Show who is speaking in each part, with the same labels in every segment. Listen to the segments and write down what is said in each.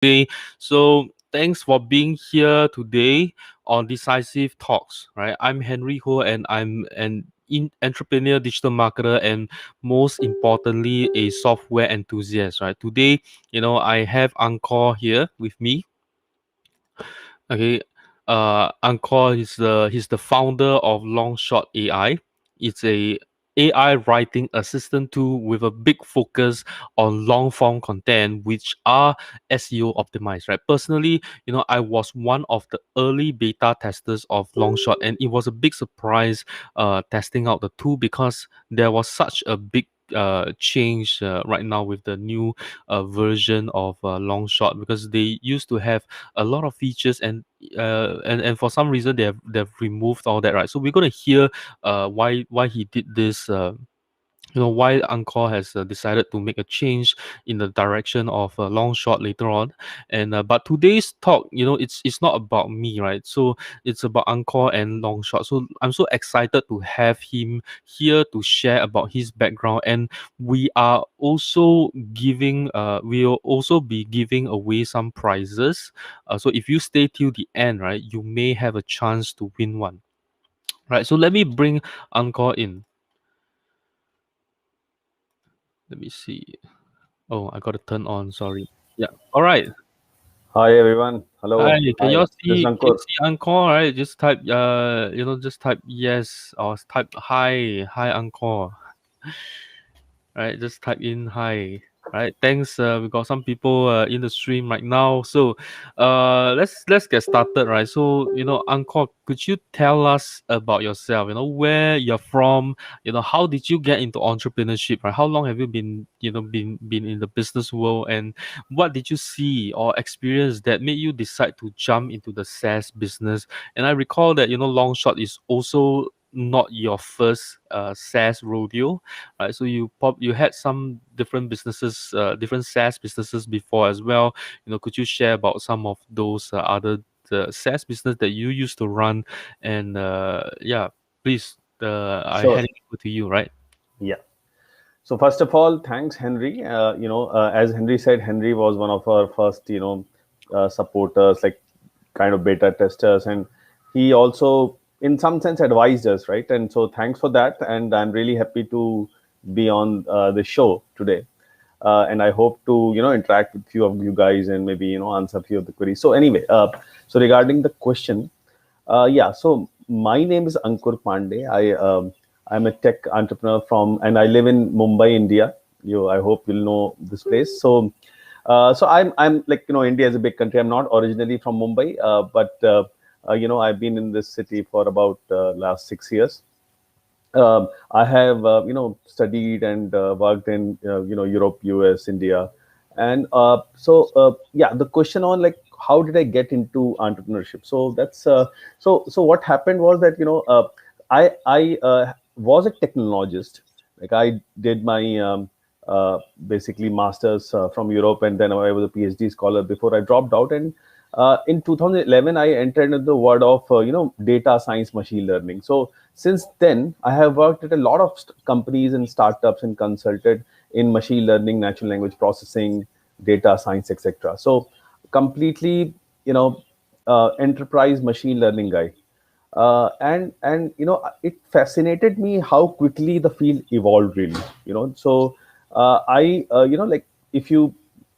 Speaker 1: today. So thanks for being here today on Decisive Talks. Right, I'm Henry Ho, and I'm an entrepreneur, digital marketer, and most importantly, a software enthusiast. Right, today, I have Ankur here with me. Okay, Ankur is the founder of Longshot AI. It's a AI writing assistant tool with a big focus on long form content, which are SEO optimized. Right. Personally, I was one of the early beta testers of Longshot, and it was a big surprise testing out the tool because there was such a big change right now with the new version of Longshot, because they used to have a lot of features, and for some reason they've removed all that, right? So we're going to hear why he did this, why Angkor has decided to make a change in the direction of long shot later on. And but today's talk, it's not about me, right? So it's about Angkor and long shot. So I'm so excited to have him here to share about his background. And we'll also be giving away some prizes. So if you stay till the end, right, you may have a chance to win one. Right. So let me bring Angkor in. Let me see. Oh, I got to turn on. Sorry. Yeah. All right.
Speaker 2: Hi everyone.
Speaker 1: Hi.
Speaker 2: Hello.
Speaker 1: Can
Speaker 2: Hi.
Speaker 1: y'all
Speaker 2: This is
Speaker 1: see? Can you
Speaker 2: Ankur.
Speaker 1: see Encore? Right. Just type. Just type yes or type hi. Hi, Encore. Right. Just type in hi. Right. Thanks. We got some people in the stream right now. So, let's get started. Right. So, Encore, could you tell us about yourself? Where you're from. How did you get into entrepreneurship? Right. How long have you been in the business world, and what did you see or experience that made you decide to jump into the SaaS business? And I recall that Longshot is also not your first SaaS rodeo, right? So you had some different businesses, different SaaS businesses before as well. Could you share about some of those other the SaaS business that you used to run? And yeah, please, I
Speaker 2: Sure.
Speaker 1: hand it over to you, right?
Speaker 2: Yeah. So first of all, thanks, Henry. As Henry said, Henry was one of our first, supporters, like kind of beta testers, and he also, in some sense, advised us, right? And so thanks for that. And I'm really happy to be on the show today. And I hope to, interact with few of you guys and maybe, answer a few of the queries. So anyway, so regarding the question, yeah, so my name is Ankur Pandey. I'm a tech entrepreneur and I live in Mumbai, India. I hope you'll know this place. So I'm like, India is a big country. I'm not originally from Mumbai, but I've been in this city for about last 6 years. I have studied and worked in Europe, US, India, and yeah, the question on like how did I get into entrepreneurship? So that's so what happened was that I was a technologist. Like I did my basically masters from Europe, and then I was a PhD scholar before I dropped out. And in 2011, I entered into the world of data science, machine learning. So since then, I have worked at a lot of companies and startups and consulted in machine learning, natural language processing, data science, etc. So completely, enterprise machine learning guy. And it fascinated me how quickly the field evolved, really. So I like if you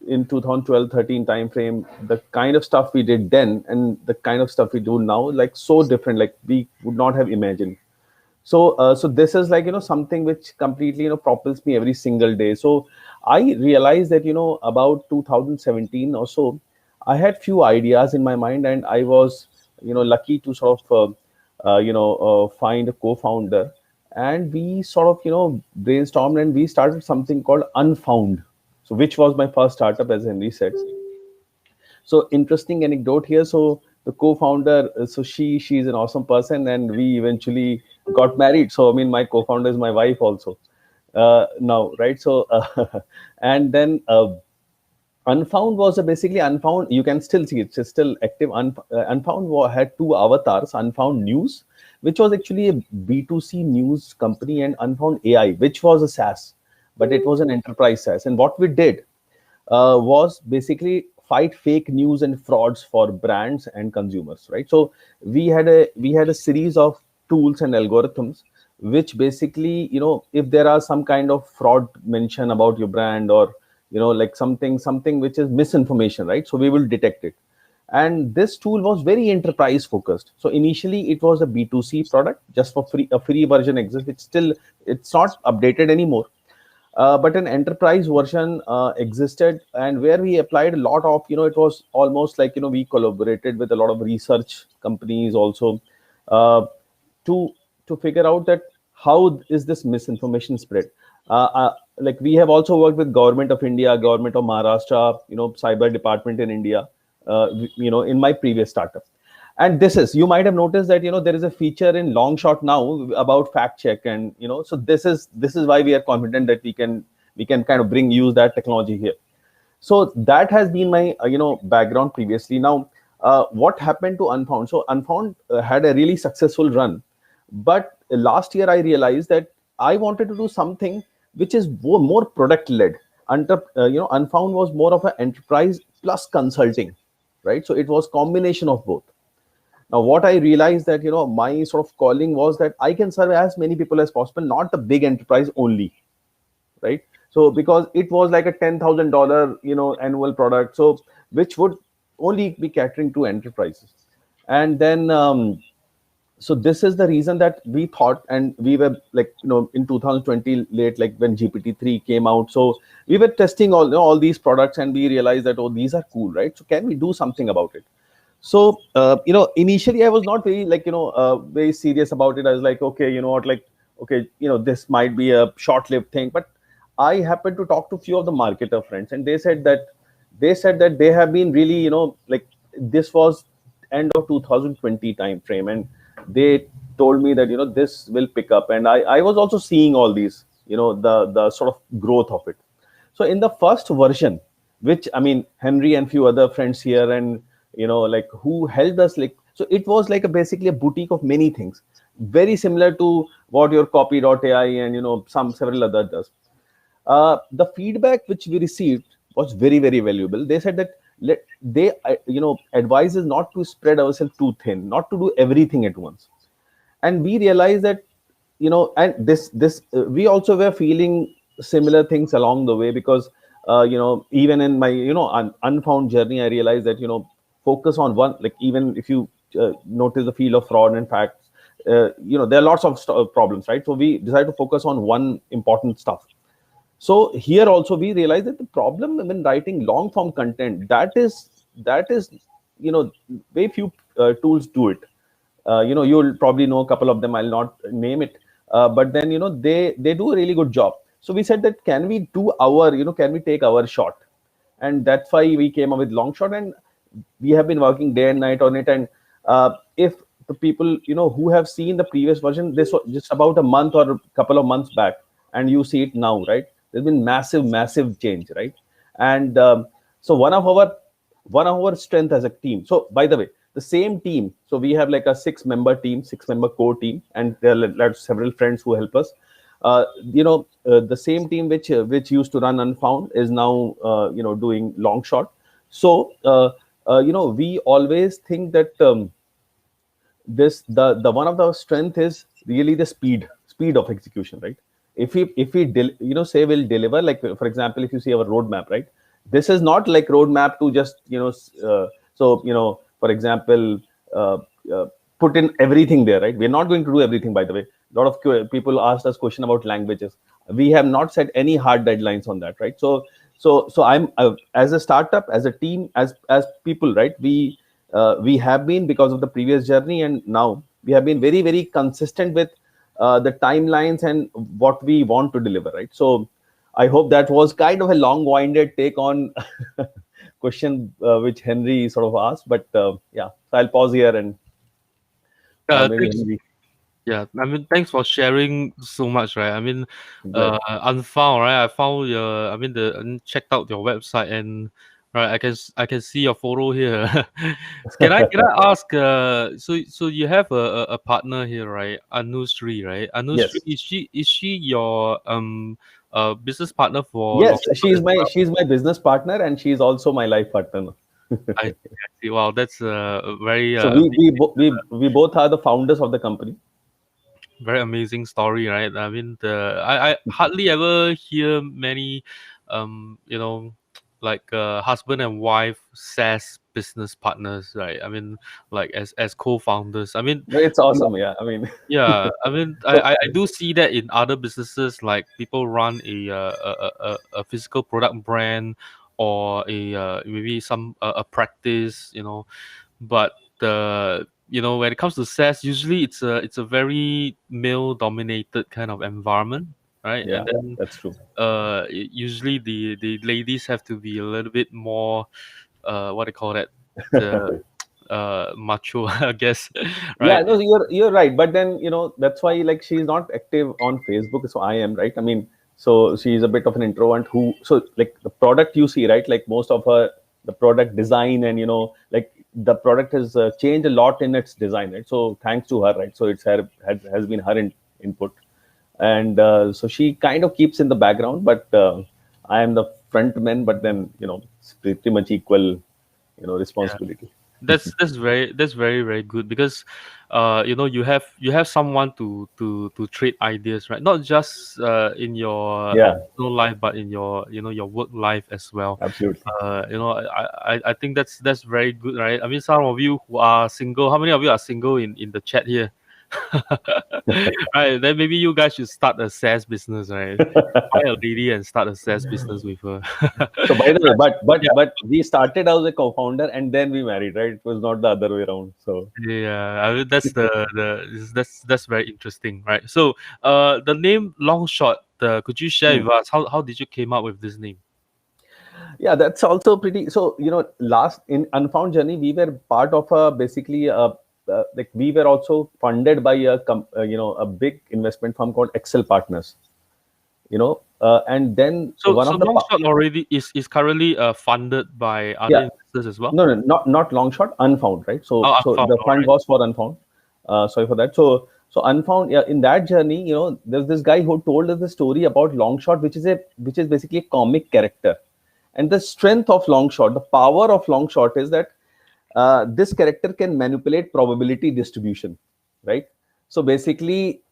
Speaker 2: in 2012-13 time frame, the kind of stuff we did then and the kind of stuff we do now, like so different, like we would not have imagined. So this is like something which completely propels me every single day. So I realized that about 2017 or so, I had few ideas in my mind, and I was lucky to sort of find a co-founder, and we sort of brainstormed and we started something called Unfound. So which was my first startup, as Henry said. So interesting anecdote here. So the co-founder, so she's an awesome person, and we eventually got married. So I mean, my co-founder is my wife also now, right? So and then Unfound was basically Unfound. You can still see it's still active. Unfound had two avatars: Unfound News, which was actually a B2C news company, and Unfound AI, which was a SaaS, but it was an enterprise SaaS. And what we did was basically fight fake news and frauds for brands and consumers, right? So we had a series of tools and algorithms which basically, if there are some kind of fraud mention about your brand, or like something which is misinformation, right? So we will detect it. And this tool was very enterprise focused. So initially it was a B2C product, just for free. A free version exists, which still, it's not updated anymore. But an enterprise version existed, and where we applied a lot of, it was almost like, we collaborated with a lot of research companies also, uh, to to figure out that how is this misinformation spread. Like, we have also worked with government of India, government of Maharashtra, cyber department in India, in my previous startup. And this is, you might have noticed that, there is a feature in Longshot now about fact check. And so this is why we are confident that we can kind of use that technology here. So that has been my background previously. Now, what happened to Unfound? So Unfound had a really successful run, but last year I realized that I wanted to do something which is more product led. Unfound was more of an enterprise plus consulting, right? So it was combination of both. Now, what I realized that, my sort of calling was that I can serve as many people as possible, not the big enterprise only, right? So because it was like a $10,000 annual product, so which would only be catering to enterprises. And then so this is the reason that we thought, and we were like, in 2020 late, like when GPT-3 came out, so we were testing all these products, and we realized that, oh, these are cool, right? So can we do something about it? So initially I was not very, like, very serious about it. I was like, okay, you know what, like, okay, this might be a short-lived thing. But I happened to talk to few of the marketer friends, and they said that they have been really, like, this was end of 2020 time frame, and they told me that, this will pick up. And I was also seeing all these, the sort of growth of it. So in the first version, which, I mean, Henry and few other friends here, and like, who helped us, like, so it was like basically a boutique of many things, very similar to what your Copy.ai and some several other does. The feedback which we received was very, very valuable. They said that, they advise us not to spread ourselves too thin, not to do everything at once. And we realized that, and this we also were feeling similar things along the way, because even in my unfound journey, I realized that, focus on one, like, even if you notice the field of fraud and facts, there are lots of problems, right? So we decided to focus on one important stuff. So here also we realize that the problem when writing long form content, that is very few tools do it. You'll probably know a couple of them, I'll not name it. But then, they do a really good job. So we said that, can we take our shot? And that's why we came up with Longshot, and we have been working day and night on it. And if the people who have seen the previous version, this was just about a month or a couple of months back, and you see it now, right? There's been massive change, right? And so one of our strength as a team. So by the way, the same team, so we have like a 6-member core team, and there are several friends who help us. The same team which used to run Unfound is now doing Longshot. So we always think that, this the one of the strength is really the speed of execution, right? If we say we'll deliver, like, for example, if you see our roadmap, right? This is not like roadmap to just for example, uh, uh, put in everything there, right? We're not going to do everything, by the way. A lot of people asked us question about languages. We have not set any hard deadlines on that, right? So I'm as a startup, as a team, as people, right? We have been, because of the previous journey, and now we have been very, very consistent with the timelines and what we want to deliver, right? So I hope that was kind of a long-winded take on question which Henry sort of asked. But yeah, so I'll pause here, and maybe
Speaker 1: Thanks.
Speaker 2: Henry.
Speaker 1: Yeah, I mean, thanks for sharing so much, right? I mean,
Speaker 2: Glad.
Speaker 1: Unfound, right? I found your, I mean, checked out your website, and right, I can see your photo here. Can I ask? So you have a partner here, right? Anusri, right? Anusri,
Speaker 2: Yes.
Speaker 1: is she your business partner for
Speaker 2: Yes,
Speaker 1: Longshot as well.
Speaker 2: she's my business partner, and she's also my life partner.
Speaker 1: I see. Wow, that's a very
Speaker 2: So we both are the founders of the company.
Speaker 1: very amazing story, right? I mean, I hardly ever hear many, you know, like husband and wife SaaS business partners, right? I mean, like as co-founders. I mean,
Speaker 2: No, it's awesome. Yeah, I mean,
Speaker 1: yeah, I mean,
Speaker 2: so
Speaker 1: I do see that in other businesses, like people run a physical product brand or maybe some a practice, but when it comes to SaaS, usually it's a very male dominated kind of environment, right? And
Speaker 2: yeah,
Speaker 1: then
Speaker 2: that's true.
Speaker 1: usually the ladies have to be a little bit more what do you call that, the macho, I guess,
Speaker 2: Yeah,
Speaker 1: right?
Speaker 2: no, you're right. But then that's why like she's not active on Facebook, so I am, right. I mean, so she's a bit of an introvert who so like the product you see, right? Like most of her the product design and like the product has changed a lot in its design, right? So thanks to her, right? So it's her has been her input, and so she kind of keeps in the background, but I am the front man. But then it's pretty much equal, responsibility.
Speaker 1: That's very good because you have someone to trade ideas, right? Not just in your
Speaker 2: Yeah,
Speaker 1: personal life, but in your work life as well.
Speaker 2: absolutely.
Speaker 1: I think that's very good, right? I mean, some of you who are single, how many of you are single in the chat here? Right, then maybe you guys should start a SaaS business, right? Find a lady and start a SaaS business with her.
Speaker 2: So by the way, but
Speaker 1: Yeah,
Speaker 2: we started as a co-founder and then we married, right? It was not the other way around. So
Speaker 1: yeah. I mean, that's very interesting, right? So, the name Longshot. Could you share
Speaker 2: hmm.
Speaker 1: with us how did you came up with this name?
Speaker 2: Yeah, that's also pretty. So last in Unfound Journey, we were part of a basically like we were also funded by a big investment firm called Excel Partners. And then
Speaker 1: So,
Speaker 2: one
Speaker 1: so
Speaker 2: of the
Speaker 1: Longshot already is currently funded by other
Speaker 2: yeah.
Speaker 1: investors as well.
Speaker 2: No, no, not Longshot, Unfound, right?
Speaker 1: Oh,
Speaker 2: So
Speaker 1: Unfound.
Speaker 2: the
Speaker 1: All
Speaker 2: fund
Speaker 1: right.
Speaker 2: was for Unfound. Sorry for that. So Unfound, yeah, in that journey, there's this guy who told us the story about Longshot, which is basically a comic character. And the strength of Longshot, the power of Longshot is that this character can manipulate probability distribution, right? So basically,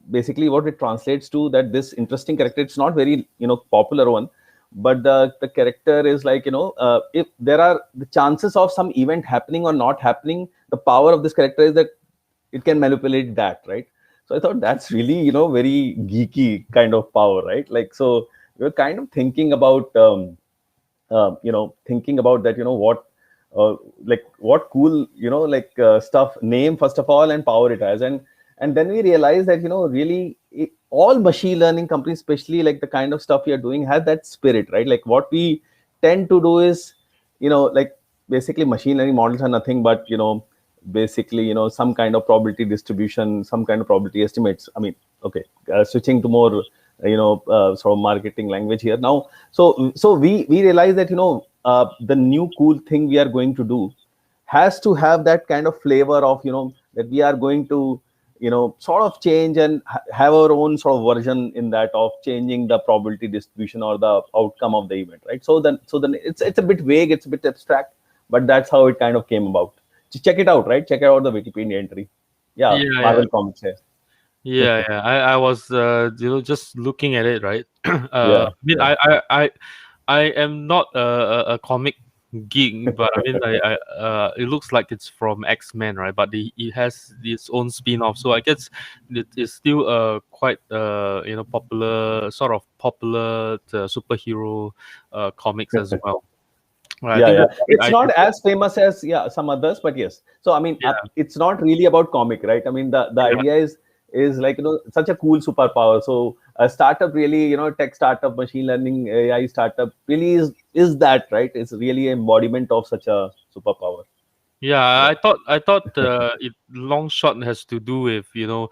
Speaker 2: basically what it translates to, that this interesting character, it's not very popular one, but the character is like if there are the chances of some event happening or not happening, the power of this character is that it can manipulate that, right? So I thought that's really very geeky kind of power, right? Like, so we were kind of thinking about thinking about that, what uh, like what cool like stuff, name first of all, and power it has. And then we realized that really all machine learning companies, especially like the kind of stuff we are doing, have that spirit, right? Like what we tend to do is like basically machine learning models are nothing but basically some kind of probability distribution, some kind of probability estimates. I mean, okay, switching to more sort of marketing language here now. So we realize that the new cool thing we are going to do has to have that kind of flavor of that we are going to sort of change and have our own sort of version in that of changing the probability distribution or the outcome of the event, right? So then it's a bit vague, it's a bit abstract, but that's how it kind of came about. So check it out, right? Check out the Wikipedia entry. Yeah,
Speaker 1: Yeah, yeah,
Speaker 2: Marvel Comics here.
Speaker 1: yeah. I was just looking at it, right?
Speaker 2: Yeah,
Speaker 1: I mean,
Speaker 2: yeah.
Speaker 1: I am not a comic geek, but I mean, it looks like it's from X-Men, right? But it has its own spin-off, so I guess it is still quite popular, sort of popular superhero comics as well. Right, I
Speaker 2: Yeah,
Speaker 1: think
Speaker 2: yeah,
Speaker 1: that's a great
Speaker 2: it's not
Speaker 1: idea.
Speaker 2: as famous as some others, but yes. So I mean,
Speaker 1: Yeah,
Speaker 2: it's not really about comic, right? I mean, the
Speaker 1: yeah.
Speaker 2: idea is like such a cool superpower. So a startup, really, tech startup, machine learning AI startup, really is that, right? It's really an embodiment of such a superpower.
Speaker 1: Yeah,
Speaker 2: Yeah.
Speaker 1: I thought it long shot has to do with your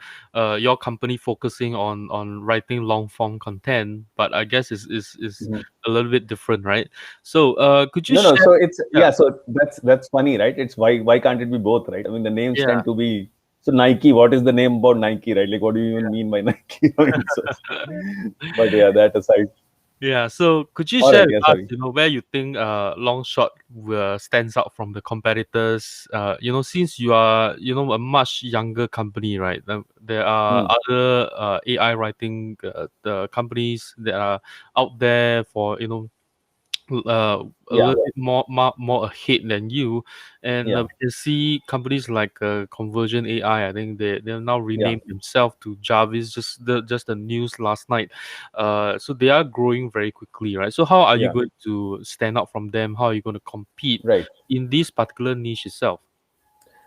Speaker 1: company focusing on writing long form content, but I guess is
Speaker 2: Mhm.
Speaker 1: a little bit different, right? So could you
Speaker 2: No, no.
Speaker 1: share?
Speaker 2: So it's
Speaker 1: Yeah,
Speaker 2: yeah. So that's funny, right? It's why can't it be both, right? I mean, the names
Speaker 1: yeah,
Speaker 2: tend to be So Nike, what is the name about Nike, right? Like, what do you even mean by Nike? I mean, so, but yeah, that aside.
Speaker 1: Yeah, so could you
Speaker 2: All
Speaker 1: share
Speaker 2: right,
Speaker 1: with
Speaker 2: yeah,
Speaker 1: us,
Speaker 2: sorry.
Speaker 1: where you think Longshot stands out from the competitors? Since you are, a much younger company, right? There are
Speaker 2: Hmm.
Speaker 1: other AI writing the companies that are out there for, a
Speaker 2: Yeah,
Speaker 1: little bit more ahead than you, and
Speaker 2: yeah,
Speaker 1: we can see companies like Conversion AI. I think they have now
Speaker 2: yeah,
Speaker 1: renamed themselves to Jarvis. Just the news last night. So they are growing very quickly, right? So how are you
Speaker 2: yeah.
Speaker 1: going to stand out from them? How are you going to compete
Speaker 2: Right.
Speaker 1: in this particular niche itself?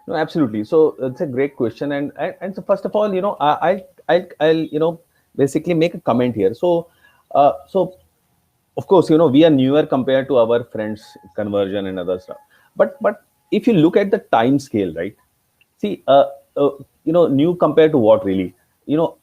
Speaker 2: No, absolutely. So it's a great question, and so first of all, I'll basically make a comment here. So of course, we are newer compared to our friends Conversion and other stuff, but if you look at the time scale, right? See, uh, new compared to what really? You know,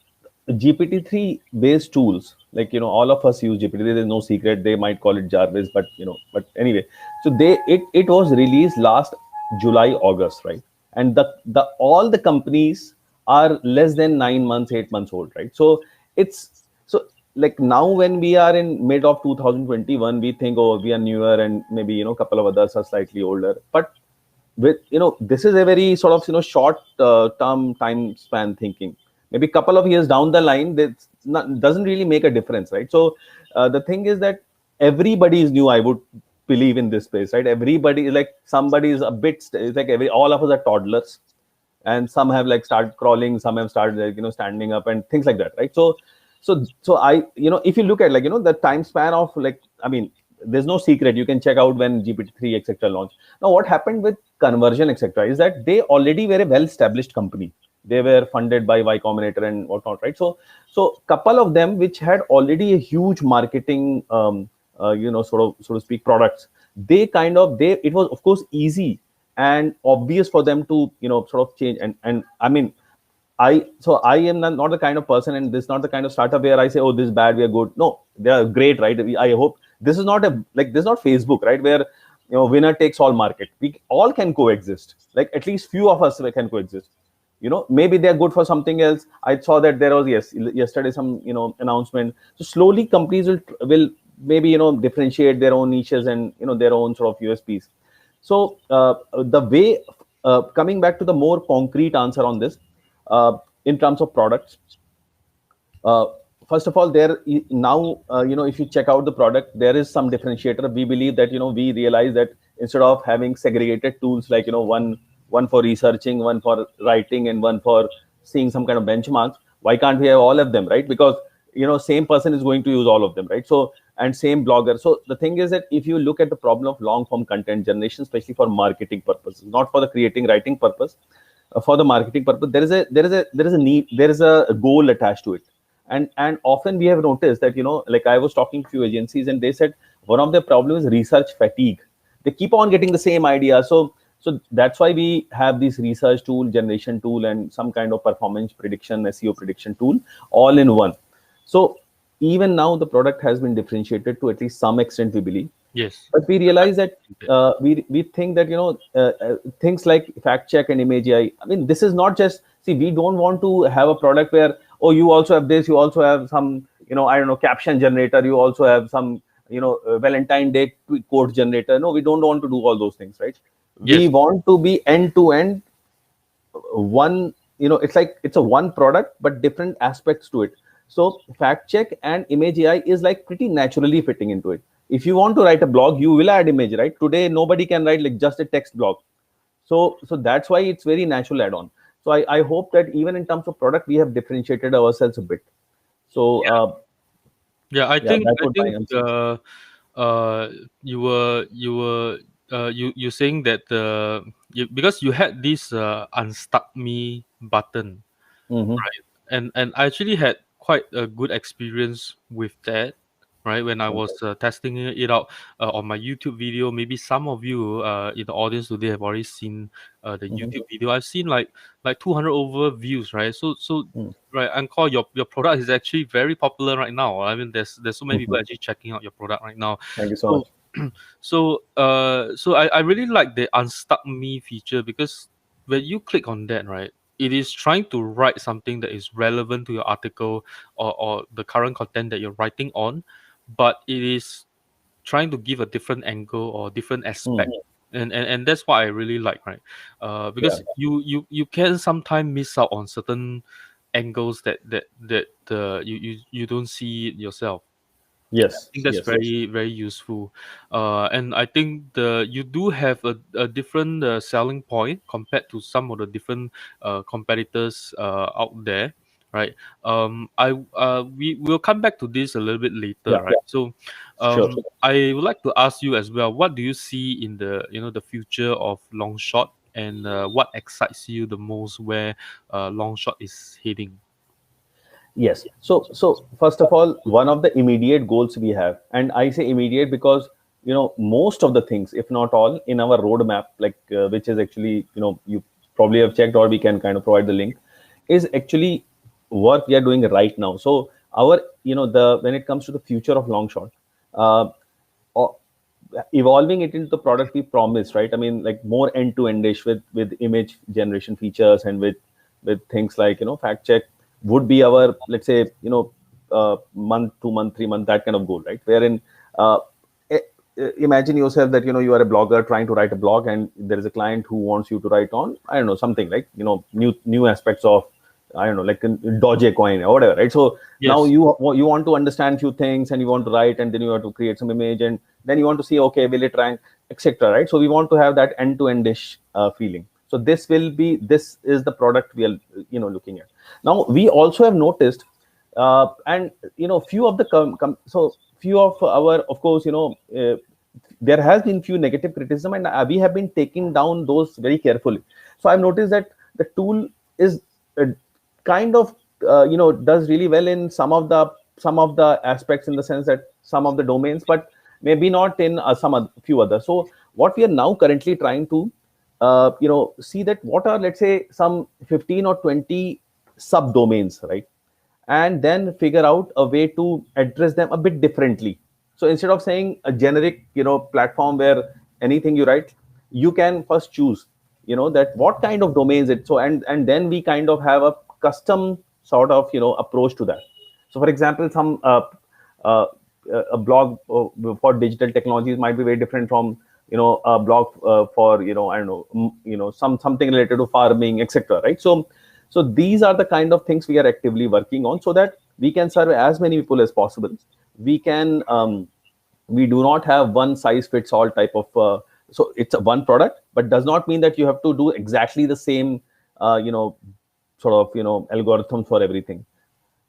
Speaker 2: GPT-3 based tools, like, all of us use GPT. There's no secret. They might call it Jarvis, but but anyway. So it was released last July, August, right? And the all the companies are less than 9 months, 8 months old, right? So it's so like now when we are in mid of 2021, we think, oh, we are newer, and maybe a couple of others are slightly older, but with this is a very sort of short term time span thinking. Maybe a couple of years down the line, that doesn't really make a difference, right? So the thing is that everybody is new, I would believe, in this space, right? Everybody is like, somebody is a bit it's like every all of us are toddlers, and some have like started crawling, some have started like standing up and things like that, right? So I if you look at, like, the time span of, like, I mean, there's no secret, you can check out when GPT-3 etc launched. Now what happened with Conversion etc is that they already were a well established company. They were funded by Y Combinator and whatnot, right? So couple of them which had already a huge marketing so to speak products, they kind of they it was of course easy and obvious for them to sort of change. And I mean, I am not the kind of person, and this is not the kind of startup where I say, oh, this is bad, we are good. No, they are great, right? I hope this is not a like this is not Facebook, right? Where winner takes all market. We all can coexist. Like, at least few of us can coexist. Maybe they're good for something else. I saw that there was, yesterday, some announcement. So slowly companies will maybe differentiate their own niches and their own sort of USPs. So the way coming back to the more concrete answer on this, in terms of products, uh, first of all, now, if you check out the product, there is some differentiator. We believe that we realize that instead of having segregated tools, like one for researching, one for writing, and one for seeing some kind of benchmarks, why can't we have all of them, right? Because same person is going to use all of them, right? So, and same blogger. So the thing is that if you look at the problem of long form content generation, especially for marketing purposes, not for the creating writing purpose, for the marketing purpose, there is a need, there is a goal attached to it. And often we have noticed that, like, I was talking to few agencies, and they said one of the problems is research fatigue. They keep on getting the same idea. So that's why we have this research tool, generation tool, and some kind of performance prediction, SEO prediction tool, all in one. So even now the product has been differentiated to at least some extent, we believe.
Speaker 1: Yes.
Speaker 2: But we realize that we think that things like fact check and image AI. I mean, this is not just, see, we don't want to have a product where, oh, you also have this, you also have some, I don't know, caption generator, you also have some, Valentine Day quote generator. No, we don't want to do all those things, right? We
Speaker 1: Yes.
Speaker 2: want to be end to end one. It's like it's a one product but different aspects to it. So fact check and image AI is like pretty naturally fitting into it. If you want to write a blog, you will add image, right? Today nobody can write like just a text blog. So that's why it's very natural add-on. So I hope that even in terms of product, we have differentiated ourselves a bit. So
Speaker 1: Yeah, I
Speaker 2: yeah,
Speaker 1: think
Speaker 2: that
Speaker 1: I
Speaker 2: would my
Speaker 1: think
Speaker 2: answer.
Speaker 1: uh you saying that because you had this unstuck me button,
Speaker 2: Mm-hmm,
Speaker 1: right? And I actually had quite a good experience with that, right? When I was
Speaker 2: okay.
Speaker 1: testing it out on my YouTube video. Maybe some of you in the audience today have already seen the
Speaker 2: Mm-hmm,
Speaker 1: YouTube video. I've seen like 200 over views, right? So
Speaker 2: mm-hmm,
Speaker 1: right, Ankur, your product is actually very popular right now. I mean, there's so many
Speaker 2: mm-hmm.
Speaker 1: people actually checking out your product right now.
Speaker 2: Thank you so
Speaker 1: So
Speaker 2: much.
Speaker 1: so I really like the unstuck me feature, because when you click on that, right? it is trying to write something that is relevant to your article, or the current content that you're writing on, but it is trying to give a different angle or different aspect.
Speaker 2: Hmm.
Speaker 1: And that's what I really like, right?
Speaker 2: Yeah.
Speaker 1: Because you can sometimes miss out on certain angles that you don't see it yourself. I
Speaker 2: Yes.
Speaker 1: think that's
Speaker 2: Yes.
Speaker 1: very useful, and I think you do have a different selling point compared to some of the different competitors out there, right? We will come back to this a little bit later,
Speaker 2: Yeah.
Speaker 1: right? So,
Speaker 2: Sure.
Speaker 1: I would like to ask you as well. What do you see in the future of Longshot, and what excites you the most where Longshot is heading?
Speaker 2: Yes. So first of all, one of the immediate goals we have, and I say immediate because most of the things, if not all, in our roadmap, like which is actually you probably have checked, or we can kind of provide the link, is actually work we are doing right now. So our the when it comes to the future of Longshot, uh, o- evolving it into the product we promised, right? I mean, like more end-to-endish with image generation features, and with things like fact check would be our, let's say, month, 2 month, 3 month, that kind of goal, right? Wherein uh, imagine yourself that you are a blogger trying to write a blog, and there is a client who wants you to write on, I don't know, something like new aspects of, I don't know, like Dogecoin or whatever, right? So now
Speaker 1: Yes.
Speaker 2: you want to understand few things, and you want to write, and then you have to create some image, and then you want to see, okay, will it rank, etc., right? So we want to have that end-to-endish feeling. So this is the product we are looking at. Now we also have noticed, and few of the so few of our, of course, there has been few negative criticism, and we have been taking down those very carefully. So I've noticed that the tool is uh, kind of does really well in some of the aspects, in the sense that some of the domains, but maybe not in few others. So what we are now currently trying to see that what are, let's say, some 15 or 20 subdomains, right? And then figure out a way to address them a bit differently. So instead of saying a generic platform where anything you write, you can first choose that what kind of domains it. So and then we kind of have a custom sort of approach to that. So for example, some uh, a blog for digital technologies might be very different from a blog for I don't know, something related to farming, etc., right? So these are the kind of things we are actively working on, so that we can serve as many people as possible. We can we do not have one size fits all type of so it's a one product, but does not mean that you have to do exactly the same sort of algorithms for everything.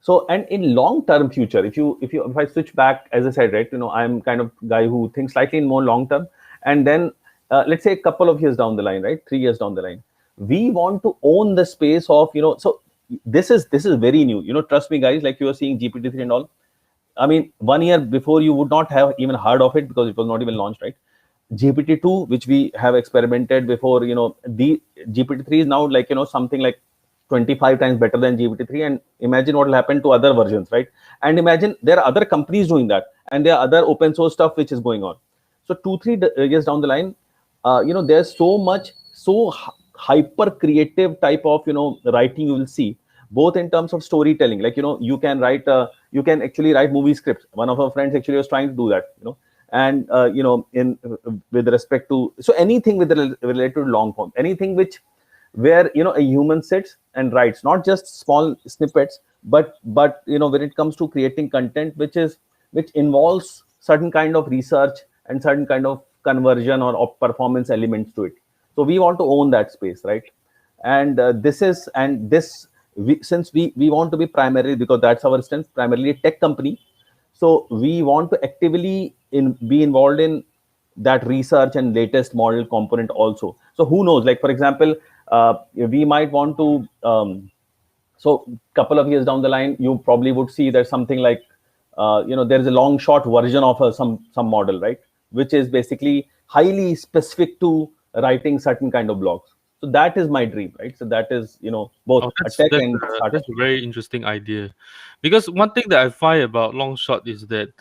Speaker 2: So, and in long term future, if I switch back, as I said, right, I'm kind of guy who thinks slightly in more long term. And then let's say a couple of years down the line, right, 3 years down the line, we want to own the space of so this is very new, trust me, guys, like you are seeing GPT-3 and all. I mean, 1 year before, you would not have even heard of it because it was not even launched, right? GPT-2, which we have experimented before, the GPT-3 is now like, something like 25 times better than GPT-3. And imagine what will happen to other versions, right? And imagine there are other companies doing that, and there are other open source stuff which is going on. So 2, 3 years down the line, there's so much, so hyper creative type of, writing you will see, both in terms of storytelling. Like, you can actually write movie scripts. One of our friends actually was trying to do that, and in with respect to, so anything with related to long form, anything which where a human sits and writes, not just small snippets, but when it comes to creating content which involves certain kind of research and certain kind of conversion or performance elements to it. So we want to own that space, right? And this is and this since we want to be primarily, because that's our strength, primarily a tech company. So we want to actively be involved in that research and latest model component also. So who knows, like for example, we might want to so couple of years down the line, you probably would see there's something like there is a long short version of some model, right, which is basically highly specific to writing certain kind of blogs. So that is my dream, right? So that is both
Speaker 1: Oh,
Speaker 2: a
Speaker 1: that's
Speaker 2: tech
Speaker 1: that's
Speaker 2: and
Speaker 1: a
Speaker 2: startup.
Speaker 1: that's a very interesting idea, because one thing that I find about long shot is that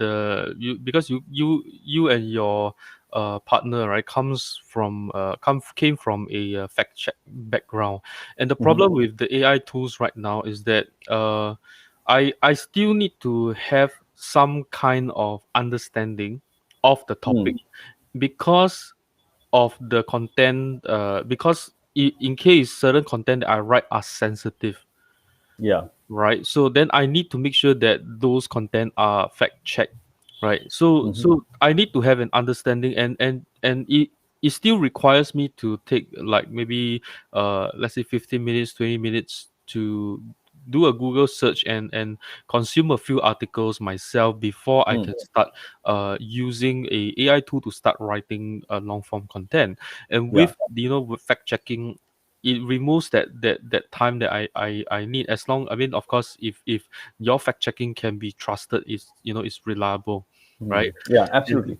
Speaker 1: you because you and your partner, right, came from a fact check background. And the
Speaker 2: Hmm.
Speaker 1: problem with the AI tools right now is that I still need to have some kind of understanding of the topic,
Speaker 2: Hmm.
Speaker 1: because of the content, because in case certain content that I write are sensitive,
Speaker 2: Yeah.
Speaker 1: right? So then I need to make sure that those content are fact checked, right? So
Speaker 2: Hmm.
Speaker 1: I need to have an understanding, and it still requires me to take like maybe let's say 15 minutes, 20 minutes to do a Google search and consume a few articles myself before I
Speaker 2: Hmm.
Speaker 1: can start using a AI tool to start writing long form content. And
Speaker 2: Yeah.
Speaker 1: with, with fact checking, it removes that time that I need. As long, I mean, of course, if your fact checking can be trusted, is, is reliable,
Speaker 2: Hmm.
Speaker 1: right?
Speaker 2: Yeah.
Speaker 1: And
Speaker 2: Absolutely.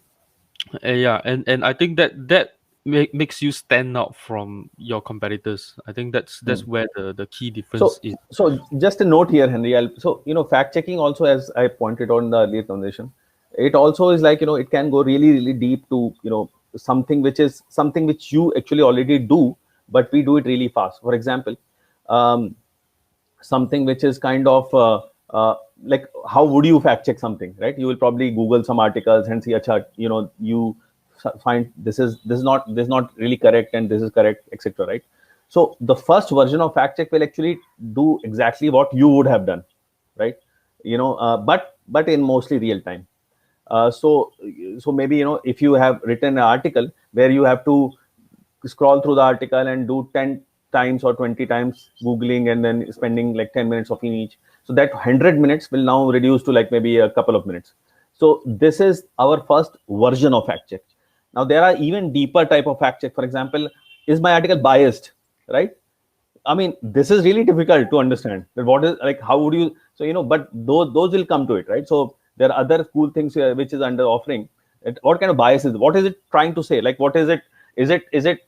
Speaker 1: yeah, and I think that makes you stand out from your competitors. I think
Speaker 2: Hmm.
Speaker 1: that's where the key difference
Speaker 2: So,
Speaker 1: is.
Speaker 2: just a note here, Henry. So, fact checking also, as I pointed out in the earlier conversation, it also is like, it can go really, really deep to, something which you actually already do, but we do it really fast. For example, um, something which is kind of like, how would you fact check something, right? You will probably Google some articles and see, acha, you find this is not really correct and this is correct, etc., right? So the first version of fact check will actually do exactly what you would have done, right? But in mostly real time. So maybe, if you have written an article where you have to scroll through the article and do 10 times or 20 times googling and then spending like 10 minutes of in each, so that 100 minutes will now reduce to like maybe a couple of minutes. So this is our first version of fact check. Now there are even deeper type of fact check. For example, is my article biased, right? I mean, this is really difficult to understand. That what is, like, how would you? So, but those will come to it, right? So there are other cool things here which is under offering. What kind of bias is? What is it trying to say? Like, what is it? Is it?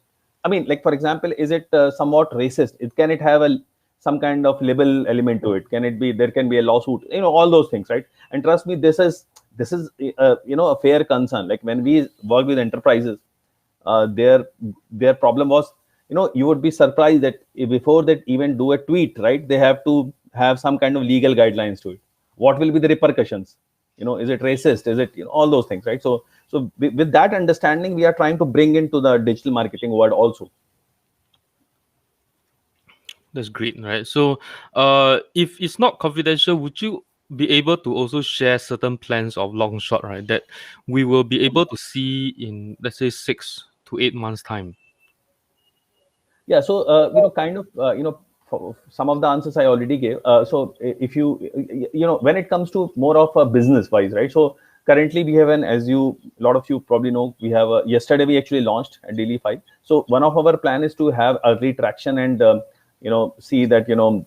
Speaker 2: I mean, like, for example, is it somewhat racist? Can it have a some kind of libel element to it? Can it be, there can be a lawsuit? All those things, right? And trust me, this is a fair concern. Like when we work with enterprises, their problem was, you would be surprised that before that even do a tweet, right, they have to have some kind of legal guidelines to it. What will be the repercussions? Is it racist? Is it, all those things, right? So with that understanding, we are trying to bring into the digital marketing world also.
Speaker 1: That's great, right? So if it's not confidential, would you be able to also share certain plans of long shot, right, that we will be able to see in, let's say, 6 to 8 months time?
Speaker 2: Yeah, so kind of, some of the answers I already gave. So if you, when it comes to more of a business wise, right? So currently we have an, as you, a lot of you probably know, we have yesterday we actually launched a daily 5. So one of our plan is to have early traction and see that,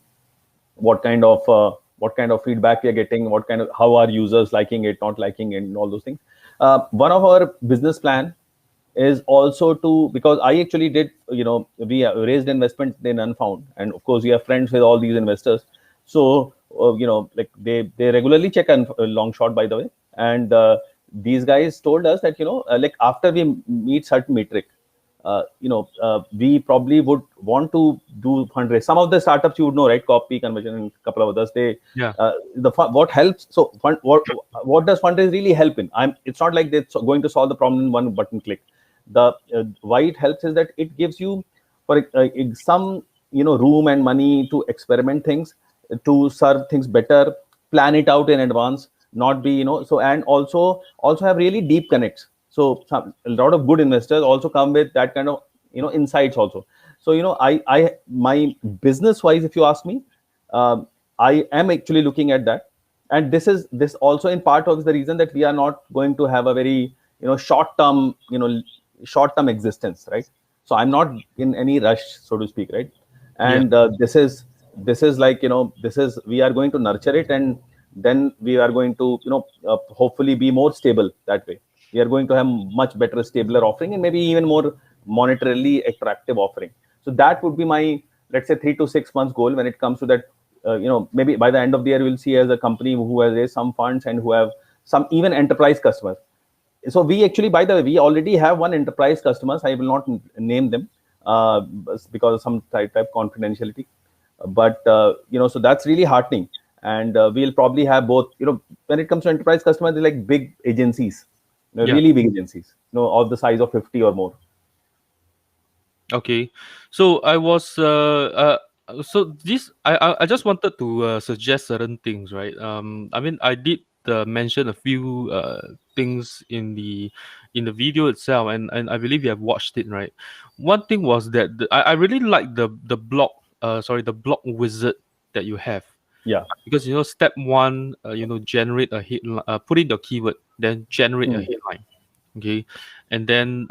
Speaker 2: what kind of feedback we are getting, what kind of, how are users liking it, not liking it, and all those things. One of our business plan is also to, because I actually did, we raised investment in Unfound, and of course we are friends with all these investors. So like they regularly check on Longshot, by the way. And these guys told us that, like after we meet certain metric, we probably would want to do fundraise. Some of the startups, you would know, right? Copy, Conversion, and a couple of others. They
Speaker 1: Yeah.
Speaker 2: what helps. So what does fundraise really help in? It's not like they're going to solve the problem in one button click. The why it helps is that it gives you, for some, room and money to experiment things, to serve things better, plan it out in advance, not be, so, and also have really deep connects. So a lot of good investors also come with that kind of, insights also. So, I my business wise, if you ask me, um, I am actually looking at that. And this also in part of the reason that we are not going to have a very, short term existence, right? So I'm not in any rush, so to speak, right?
Speaker 1: Yeah.
Speaker 2: And this is like, this is, we are going to nurture it, and then we are going to, hopefully be more stable that way. We are going to have much better, stabler offering, and maybe even more monetarily attractive offering. So that would be my, let's say, 3 to 6 months goal when it comes to that. Maybe by the end of the year, we'll see as a company who has raised some funds and who have some even enterprise customers. So we actually, by the way, we already have one enterprise customers. I will not name them uh, because of some type confidentiality. But so that's really heartening. And we'll probably have both. When it comes to enterprise customers, they're like big agencies,
Speaker 1: Yeah.
Speaker 2: really big agencies, of the size of 50 or more.
Speaker 1: Okay, so I was so this I just wanted to suggest certain things, right? I mean, I did mention a few things in the video itself, and I believe you have watched it, right? One thing was that I really like the block the block wizard that you have,
Speaker 2: Yeah.
Speaker 1: because step one, generate a headline, put in your keyword, then generate a
Speaker 2: Hmm.
Speaker 1: headline. Okay, and then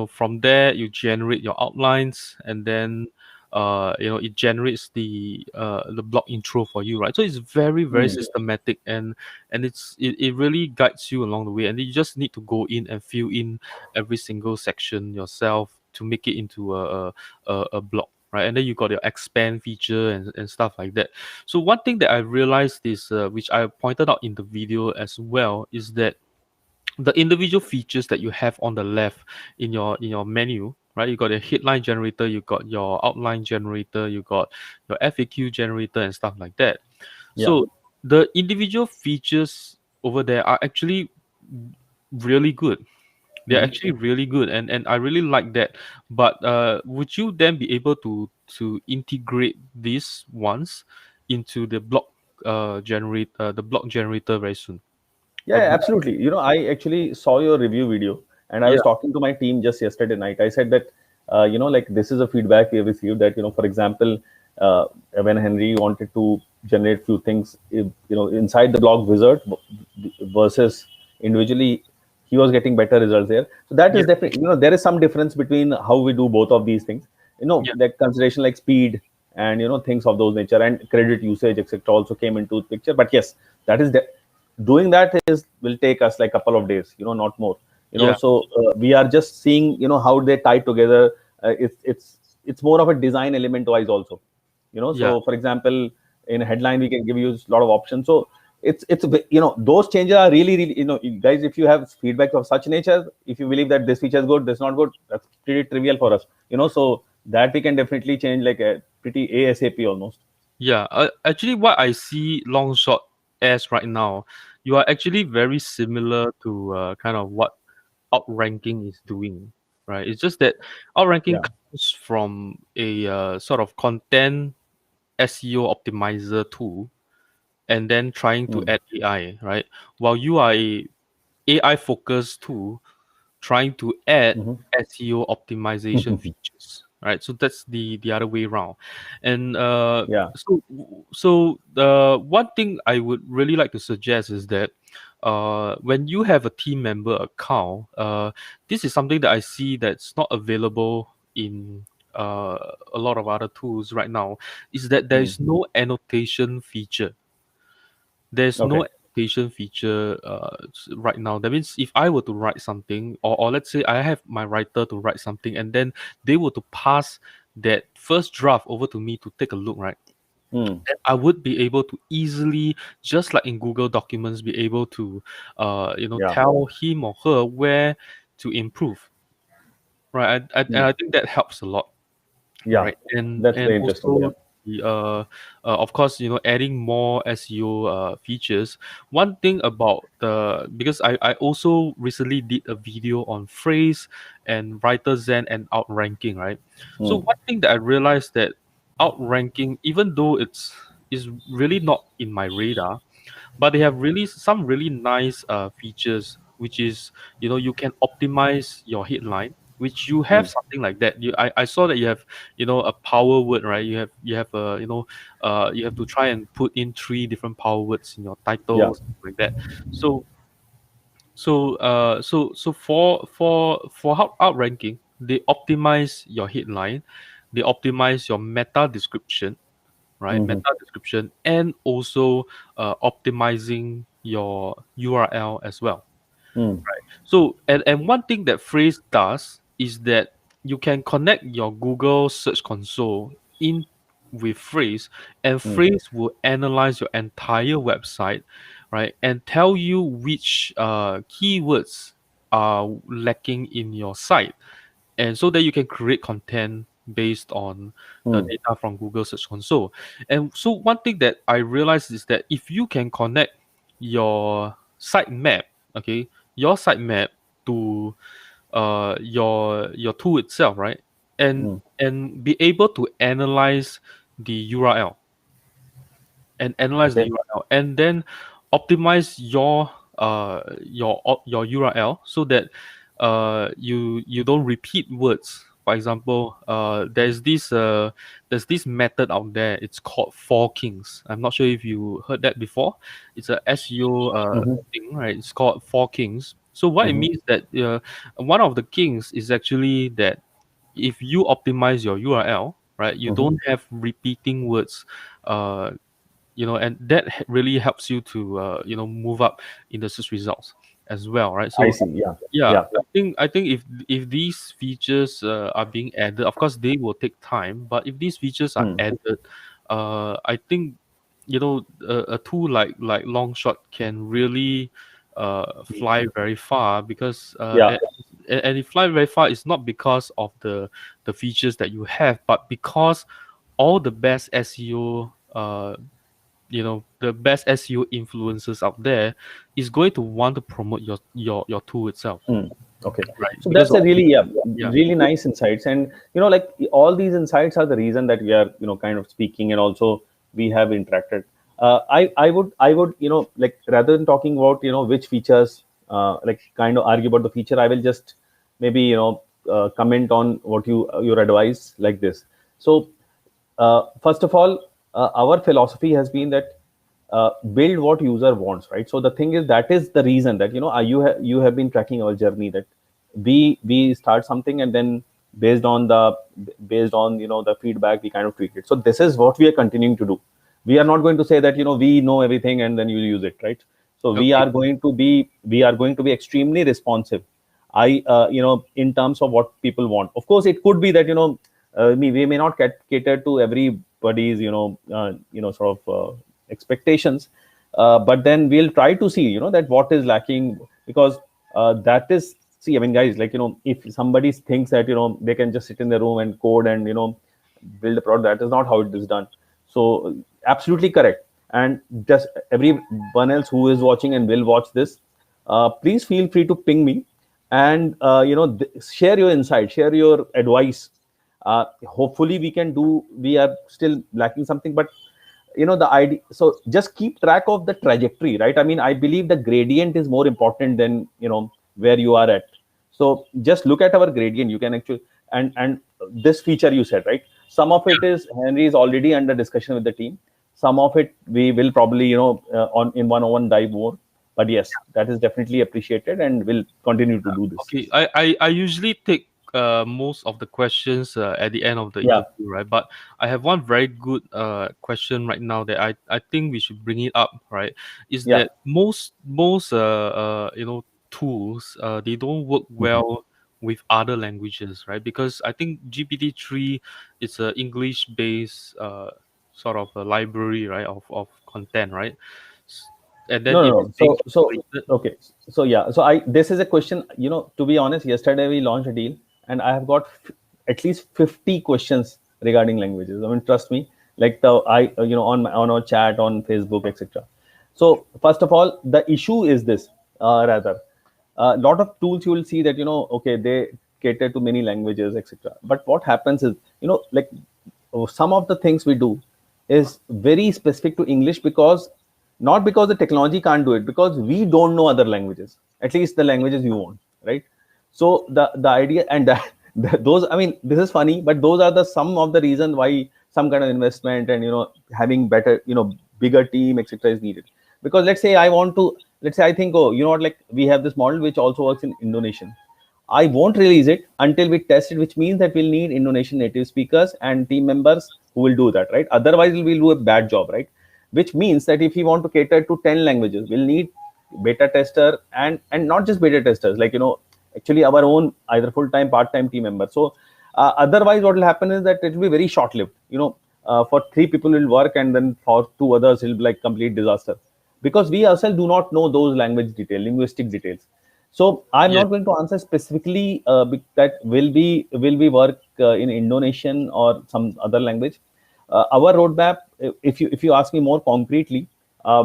Speaker 1: from there you generate your outlines, and then it generates the blog intro for you, right? So it's very, very
Speaker 2: Hmm.
Speaker 1: systematic, and it really guides you along the way, and you just need to go in and fill in every single section yourself to make it into a blog, right? And then you got your expand feature and stuff like that. So one thing that I realized is, which I pointed out in the video as well, is that the individual features that you have on the left in your menu, right? You got your headline generator, you got your outline generator, you got your FAQ generator and stuff like that.
Speaker 2: Yeah.
Speaker 1: So the individual features over there are actually really good. They're
Speaker 2: Hmm.
Speaker 1: actually really good, and I really like that. But would you then be able to integrate these ones into the block generator very soon?
Speaker 2: Yeah,
Speaker 1: What do you think?
Speaker 2: absolutely. I actually saw your review video, and I
Speaker 1: Yeah,
Speaker 2: was talking to my team just yesterday night. I said that, like this is a feedback we have received that, for example, when Henry wanted to generate few things, inside the blog wizard versus individually, he was getting better results there. So that
Speaker 1: yeah,
Speaker 2: is definitely, there is some difference between how we do both of these things.
Speaker 1: yeah,
Speaker 2: That consideration like speed and things of those nature and credit usage, etc., also came into the picture. But yes, that is doing that is will take us like a couple of days, not more.
Speaker 1: yeah,
Speaker 2: So we are just seeing how they tie together. It's more of a design element wise also.
Speaker 1: yeah.
Speaker 2: So for example, in a headline we can give you a lot of options. So it's those changes are really, really, guys, if you have feedback of such nature, if you believe that this feature is good, this not good, that's pretty trivial for us. So that we can definitely change like a pretty ASAP almost.
Speaker 1: Yeah, actually, what I see Longshot as right now, you are actually very similar to kind of what Outranking is doing, right? It's just that Outranking
Speaker 2: Yeah.
Speaker 1: comes from a sort of content SEO optimizer tool, and then trying to
Speaker 2: Mm.
Speaker 1: add AI, right? While you are a AI focused tool trying to add
Speaker 2: Hmm.
Speaker 1: SEO optimization features, right? So that's the other way around. And
Speaker 2: Yeah.
Speaker 1: so the one thing I would really like to suggest is that when you have a team member account, this is something that I see that's not available in a lot of other tools right now, is that there
Speaker 2: Mm.
Speaker 1: is no annotation feature. There's no
Speaker 2: Okay.
Speaker 1: annotation feature right now. That means if I were to write something, or let's say I have my writer to write something, and then they were to pass that first draft over to me to take a look, right?
Speaker 2: Mm.
Speaker 1: Then I would be able to easily, just like in Google Documents, be able to,
Speaker 2: Yeah.
Speaker 1: tell him or her where to improve, right? And
Speaker 2: Mm.
Speaker 1: I think that helps a lot,
Speaker 2: Yeah.
Speaker 1: right? And
Speaker 2: That's very interesting. Yeah.
Speaker 1: also the of course, adding more SEO features. One thing about the, because I also recently did a video on phrase and writer zen and outranking, right? So
Speaker 2: Mm.
Speaker 1: one thing that I realized, that outranking, even though is really not in my radar, but they have really some really nice features, which is, you can optimize your headline, which you have
Speaker 2: Mm.
Speaker 1: something like that. I saw that you have, a power word, right? You have a, you have to try and put in three different power words in your
Speaker 2: Yeah.
Speaker 1: title, something like that. So for outranking, they optimize your headline, they optimize your meta description, right?
Speaker 2: Hmm.
Speaker 1: Meta description, and also optimizing your URL as well.
Speaker 2: Mm.
Speaker 1: So, and one thing that Phrase does is that you can connect your Google Search Console in with Phrase, and
Speaker 2: Mm.
Speaker 1: Phrase will analyze your entire website, right, and tell you which keywords are lacking in your site, and so that you can create content based on the
Speaker 2: Hmm.
Speaker 1: data from Google Search Console. And so one thing that I realized is that if you can connect your sitemap, okay, your sitemap to your tool itself, right,
Speaker 2: Hmm.
Speaker 1: and be able to analyze the URL and analyze the
Speaker 2: Okay.
Speaker 1: URL and then optimize your URL so that you don't repeat words. For example, there's this method out there. It's called forkings. I'm not sure if you heard that before. It's a SEO
Speaker 2: Mm-hmm.
Speaker 1: thing, right? It's called forkings. So what it
Speaker 2: Mm-hmm.
Speaker 1: means that one of the kings is actually that if you optimize your URL, right, you
Speaker 2: Mm-hmm.
Speaker 1: don't have repeating words, and that really helps you to move up in the search results as well, right?
Speaker 2: I
Speaker 1: So
Speaker 2: see. Yeah.
Speaker 1: yeah,
Speaker 2: Yeah.
Speaker 1: I think if these features are being added, of course they will take time, but if these features are
Speaker 2: Hmm.
Speaker 1: added, I think a tool like Longshot can really fly very far because
Speaker 2: Yeah.
Speaker 1: and it fly very far is not because of the features that you have, but because all the best SEO the best SEO influencers out there is going to want to promote your tool itself,
Speaker 2: Hmm. Okay.
Speaker 1: right?
Speaker 2: So
Speaker 1: Because
Speaker 2: that's
Speaker 1: of
Speaker 2: a really, yeah,
Speaker 1: yeah,
Speaker 2: really nice insights. And, like all these insights are the reason that we are, kind of speaking, and also we have interacted. I would, like rather than talking about, which features, like kind of argue about the feature, I will just maybe, comment on what your advice like this. So, first of all, our philosophy has been that build what user wants, right? So the thing is, that is the reason that you have been tracking our journey, that we start something, and then based on the feedback, we kind of tweak it. So this is what we are continuing to do. We are not going to say that we know everything and then you use it, right? So we
Speaker 1: okay,
Speaker 2: are going to be extremely responsive. In terms of what people want. Of course, it could be that we may not cater to everybody's sort of expectations, but then we'll try to see that what is lacking, because that is, see, I mean, guys, like if somebody thinks that they can just sit in the room and code and build a product, that is not how it is done. So absolutely correct. And just everyone else who is watching and will watch this, please feel free to ping me, and share your insight, share your advice. Hopefully we are still lacking something, but the idea, so just keep track of the trajectory, right? I mean, I believe the gradient is more important than where you are at. So just look at our gradient. You can actually, and this feature you said, right, some of it is Henry is already under discussion with the team. Some of it we will probably on in 101 dive more. But yes, that is definitely appreciated, and we'll continue to do this.
Speaker 1: okay. I usually take most of the questions at the end of the
Speaker 2: Yeah.
Speaker 1: interview, right? But I have one very good question right now that I think we should bring it up, right? Is
Speaker 2: Yeah.
Speaker 1: that most tools they don't work
Speaker 2: Mhm.
Speaker 1: well with other languages, right? Because I think GPT-3 is a English based sort of a library, right, of content, right? And then
Speaker 2: No, no,
Speaker 1: it is
Speaker 2: no.
Speaker 1: being
Speaker 2: So
Speaker 1: translated.
Speaker 2: okay. So yeah. So this is a question. To be honest, yesterday we launched a deal, and I have got at least 50 questions regarding languages. I mean, trust me. Like on our chat on Facebook, etc. So first of all, the issue is this. Rather, a lot of tools you will see that okay, they cater to many languages, etc. But what happens is like some of the things we do is very specific to English, because not because the technology can't do it, because we don't know other languages, at least the languages you want, right? So the idea, and that, those, I mean, this is funny, but those are the some of the reason why some kind of investment and having better bigger team, etc., is needed. Because let's say I think, oh, what, like we have this model which also works in Indonesian. I won't release it until we test it, which means that we'll need Indonesian native speakers and team members who will do that, right? Otherwise, we'll do a bad job, right? Which means that if we want to cater to 10 languages, we'll need beta tester, and not just beta testers, like actually our own either full-time, part-time team member. So otherwise, what will happen is that it will be very short-lived. For 3 people will work, and then for 2 others, it will be like complete disaster, because we ourselves do not know those linguistic details. So I'm
Speaker 1: Yeah.
Speaker 2: not going to answer specifically that will be work in Indonesian or some other language. Our roadmap, if you ask me more concretely,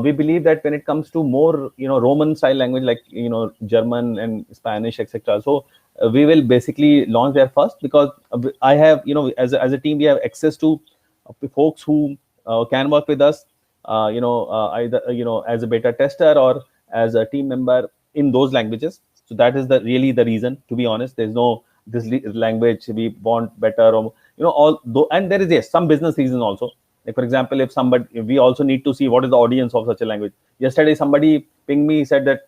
Speaker 2: we believe that when it comes to more Roman style language like German and Spanish, etc. So we will basically launch there first, because I have, as a team, we have access to folks who can work with us, either as a beta tester or as a team member in those languages. So that is the really the reason. To be honest, there's no this language we want better, or all though, and there is, yes, some business reason also. Like, for example, if we also need to see what is the audience of such a language. Yesterday, somebody pinged me, said that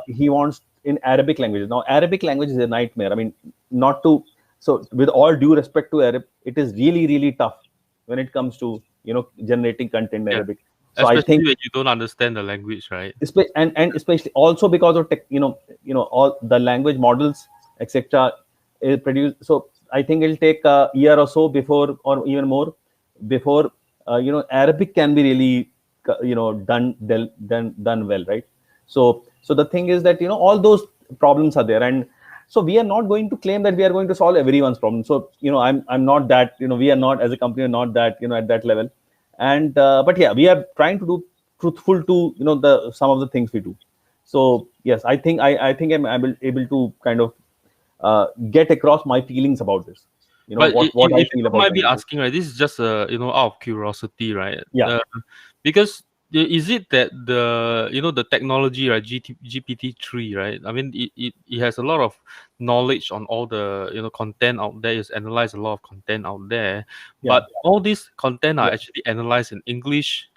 Speaker 2: he wants in Arabic languages. Now, Arabic language is a nightmare. I mean, not to so with all due respect to Arab, it is really really tough when it comes to generating content in
Speaker 1: Yeah.
Speaker 2: Arabic. So I
Speaker 1: Especially
Speaker 2: think,
Speaker 1: when you don't understand the language, right?
Speaker 2: and especially also because of tech, all the language models, etc. is produced. So I think it'll take a year or so before, or even more, before Arabic can be really done well, right? So the thing is that all those problems are there, and so we are not going to claim that we are going to solve everyone's problem. So I'm not that, we are not, as a company, not that at that level. And but yeah, we are trying to do truthful to the some of the things we do. So yes, I think I'm able to kind of get across my feelings about this,
Speaker 1: But
Speaker 2: what I
Speaker 1: if you
Speaker 2: feel
Speaker 1: don't
Speaker 2: about
Speaker 1: mind me
Speaker 2: languages.
Speaker 1: asking, right, this is just out of curiosity, right?
Speaker 2: Yeah,
Speaker 1: Because is it that the technology, right, GPT-3, right? I mean, it has a lot of knowledge on all the content out there. It's analyzed a lot of content out there,
Speaker 2: yeah.
Speaker 1: but all these content are
Speaker 2: Yes.
Speaker 1: actually analyzed in English,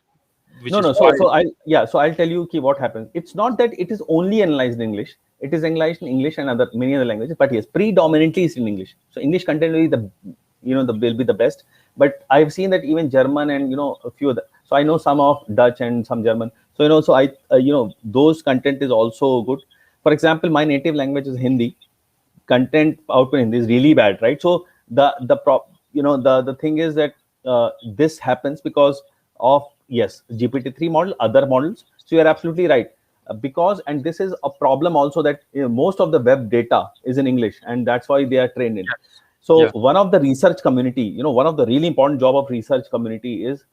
Speaker 1: which
Speaker 2: No,
Speaker 1: is
Speaker 2: no.
Speaker 1: why.
Speaker 2: So I'll tell you what happens. It's not that it is only analyzed in English. It is analyzed in English and other many other languages. But yes, predominantly is in English. So English content will be the best. But I've seen that even German and a few other. So I know some of Dutch and some German. So so I those content is also good. For example, my native language is Hindi. Content output in this is really bad, right? So the thing is that this happens because of, yes, GPT-3 model, other models. So you're absolutely right. Because, and this is a problem also, that most of the web data is in English, and that's why they are trained in. So
Speaker 1: Yeah.
Speaker 2: one of the research community, one of the really important job of research community is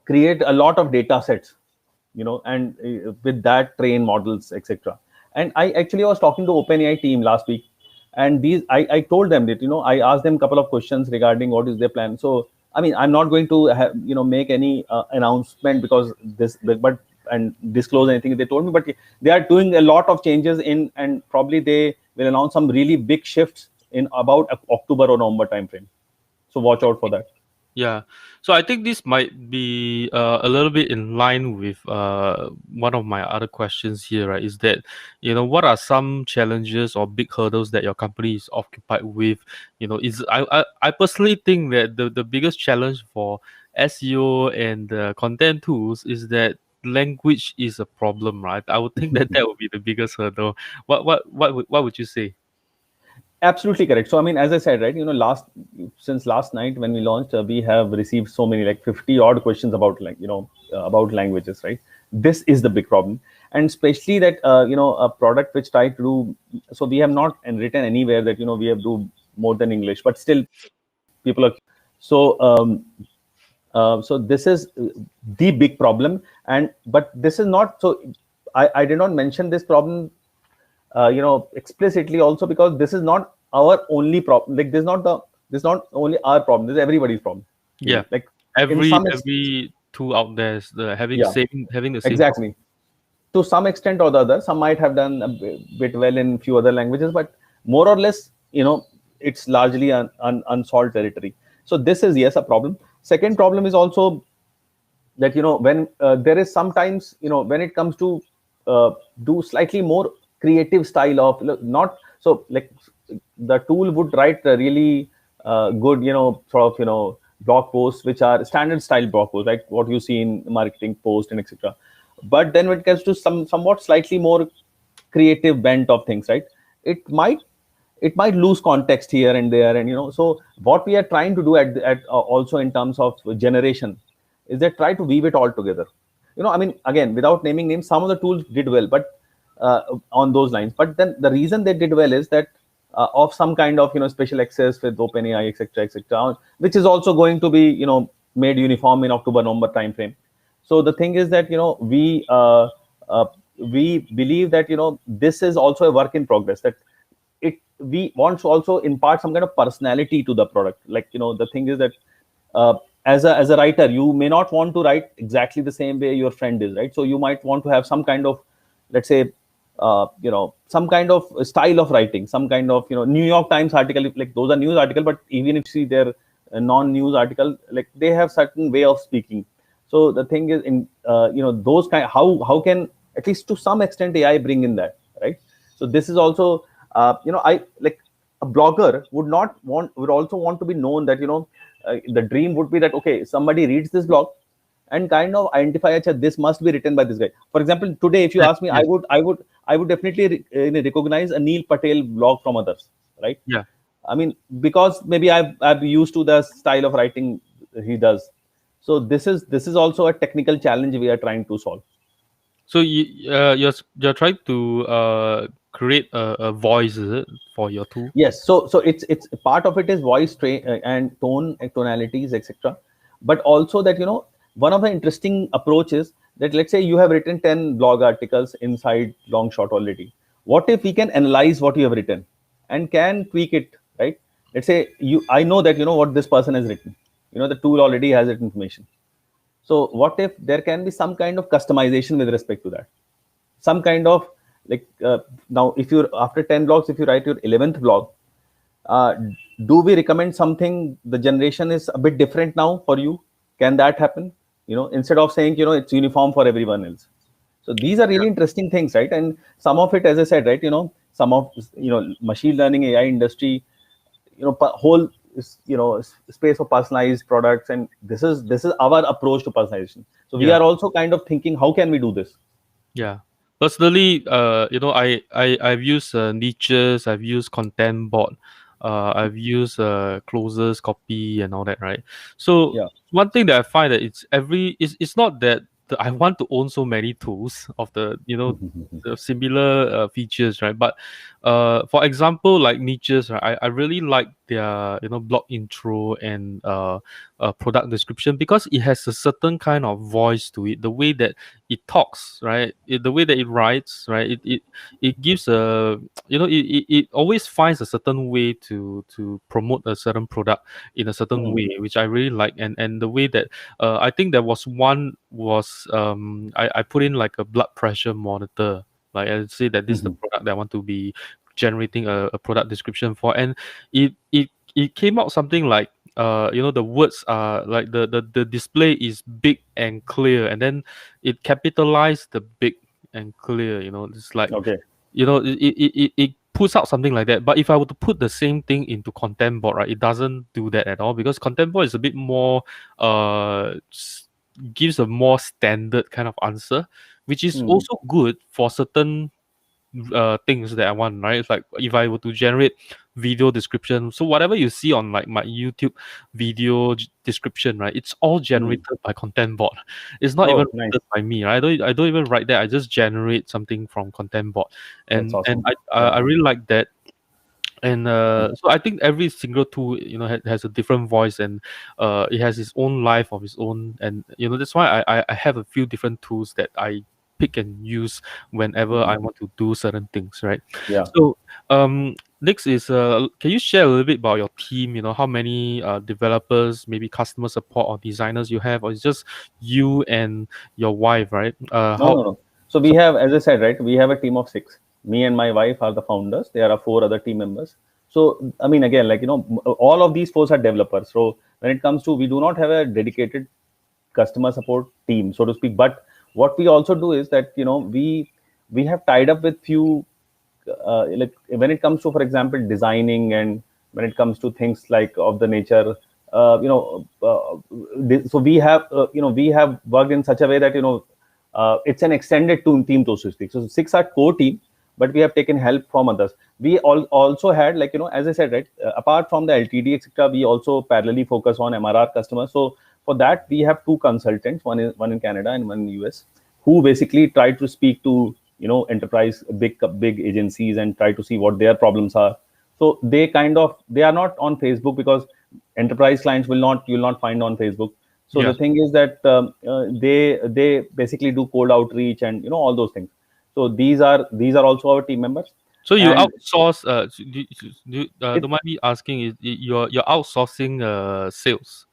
Speaker 2: create a lot of data sets, and with that train models, etc. And I actually was talking to OpenAI team last week, and I told them that I asked them a couple of questions regarding what is their plan. So I mean, I'm not going to make any announcement because but and disclose anything they told me, but they are doing a lot of changes in, and probably they will announce some really big shifts in about October or November timeframe. So watch out for that.
Speaker 1: Yeah, so I think this might be a little bit in line with one of my other questions here, right? Is that, what are some challenges or big hurdles that your company is occupied with? I personally think that the biggest challenge for SEO and content tools is that language is a problem, right? I would think that that would be the biggest hurdle. What would you say?
Speaker 2: Absolutely correct. So I mean, as I said, right, since last night when we launched, we have received so many, like 50 odd questions about, like, about languages, right? This is the big problem, and especially that a product which tried to do. So we have not written anywhere that we have do more than English, but still people are. So so this is the big problem, and but this is not so. I did not mention this problem explicitly also, because this is not our only problem. Like, this is not only our problem, this is everybody's problem,
Speaker 1: Yeah,
Speaker 2: like, in
Speaker 1: every
Speaker 2: some
Speaker 1: every tool out there is
Speaker 2: yeah,
Speaker 1: having the same problem.
Speaker 2: exactly. To some extent or the other, some might have done a bit well in few other languages, but more or less, it's largely unsolved territory. So this is, yes, a problem. Second problem is also that when there is sometimes, when it comes to do slightly more creative style of, not so, like, the tool would write a really good, sort of, blog posts which are standard style blog posts, like what you see in marketing post and etc. But then when it comes to somewhat slightly more creative bent of things, right, it might lose context here and there. And so what we are trying to do at also in terms of generation is that try to weave it all together. I mean, again, without naming names, some of the tools did well, but on those lines. But then the reason they did well is that of some kind of special access with OpenAI, etc., etc., which is also going to be made uniform in October-November timeframe. So the thing is that uh, we believe that this is also a work in progress. That we want to also impart some kind of personality to the product. Like the thing is that uh, as a writer, you may not want to write exactly the same way your friend is, right? So you might want to have some kind of, let's say, some kind of style of writing, some kind of New York Times article, like those are news article, but even if you see their non-news article, like they have certain way of speaking. So the thing is, in those kind, how can at least to some extent AI bring in that, right? So this is also I like a blogger would also want to be known that the dream would be that okay, somebody reads this blog and kind of identify that this must be written by this guy. For example, today if you
Speaker 1: Yes,
Speaker 2: ask me,
Speaker 1: yes,
Speaker 2: I would definitely recognize a Neil Patel blog from others, right?
Speaker 1: yeah.
Speaker 2: I mean, because maybe I've used to the style of writing he does. So this is also a technical challenge we are trying to solve.
Speaker 1: So you're trying to create a voice, is it, for your tool?
Speaker 2: Yes, so it's part of it is voice and tone, tonalities, etc. But also that one of the interesting approaches that, let's say you have written 10 blog articles inside Longshot already. What if we can analyze what you have written and can tweak it, right? Let's say I know that what this person has written. The tool already has that information. So what if there can be some kind of customization with respect to that? Some kind of like now, if you're after 10 blogs, if you write your 11th blog, uh, do we recommend something the generation is a bit different now for you? Can that happen? Instead of saying it's uniform for everyone else. So these are really interesting things, right? And some of it, as I said, right, some of machine learning AI industry, whole space of personalized products, and this is our approach to personalization. So we
Speaker 1: Yeah.
Speaker 2: are also kind of thinking, how can we do this?
Speaker 1: Yeah. Personally, I've used niches, I've used content board, I've used closers, copy, and all that, right? So
Speaker 2: Yeah.
Speaker 1: one thing that I find that it's not that I want to own so many tools of the similar features, right? But for example, like niches, right? I really like their blog intro and product description because it has a certain kind of voice to it. The way that it talks, right? The way that it writes, right? It gives a it always finds a certain way to promote a certain product in a certain
Speaker 2: Mhm.
Speaker 1: way, which I really like. And the way that I think there was one was I put in like a blood pressure monitor. Like I say that this is the
Speaker 2: Mhm.
Speaker 1: product that I want to be generating a product description for, and it came out something like the words are like the display is big and clear, and then it capitalized the big and clear. It's like
Speaker 2: Okay.
Speaker 1: it puts out something like that. But if I were to put the same thing into content board, right, it doesn't do that at all, because content board is a bit more gives a more standard kind of answer, which is
Speaker 2: Mhm.
Speaker 1: also good for certain things that I want, right? It's like if I were to generate video description, so whatever you see on like my YouTube video description, right? It's all
Speaker 2: Mhm.
Speaker 1: generated by content board. It's not even
Speaker 2: Oh, nice.
Speaker 1: written by me, right? I don't even write that. I just generate something from content board,
Speaker 2: That's
Speaker 1: and
Speaker 2: awesome. Yeah.
Speaker 1: I really like that. And so I think every single tool, has a different voice, and it has its own life of its own. And that's why I have a few different tools that I pick and use whenever I
Speaker 2: Mhm.
Speaker 1: want to do certain things, right?
Speaker 2: Yeah.
Speaker 1: So next is can you share a little bit about your team? How many developers, maybe customer support or designers you have, or it's just you and your wife, right?
Speaker 2: No,
Speaker 1: How
Speaker 2: no, no. So we
Speaker 1: so
Speaker 2: have, as I said, right, we have a team of six. Me and my wife are the founders. There are four other team members. So, I mean, again, like, all of these four are developers. So when it comes to, we do not have a dedicated customer support team, so to speak. But what we also do is that, we have tied up with few, like when it comes to, for example, designing, and when it comes to things like of the nature, so we have worked in such a way that it's an extended team, so to speak. So six are core team, but we have taken help from others. We also had, like, as I said, right, apart from the LTD, etc., we also parallelly focus on MRR customers. So for that, we have two consultants, one in Canada and one in US, who basically try to speak to enterprise big agencies and try to see what their problems are. So they are not on Facebook, because enterprise clients you'll not find on Facebook. So the
Speaker 1: Yeah.
Speaker 2: thing is that they basically do cold outreach and all those things. So these are also our team members.
Speaker 1: So you
Speaker 2: And
Speaker 1: outsource.
Speaker 2: it
Speaker 1: Don't mind me asking. Is you're outsourcing sales?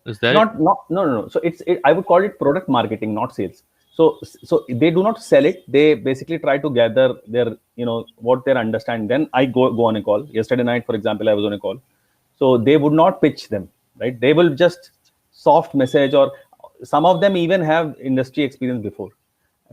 Speaker 1: Is that it?
Speaker 2: not no no no so I would call it product marketing, not sales. So they do not sell it. They basically try to gather their what they're understanding. Then I go on a call. Yesterday night, for example, I was on a call. So they would not pitch them, right? They will just soft message, or some of them even have industry experience before.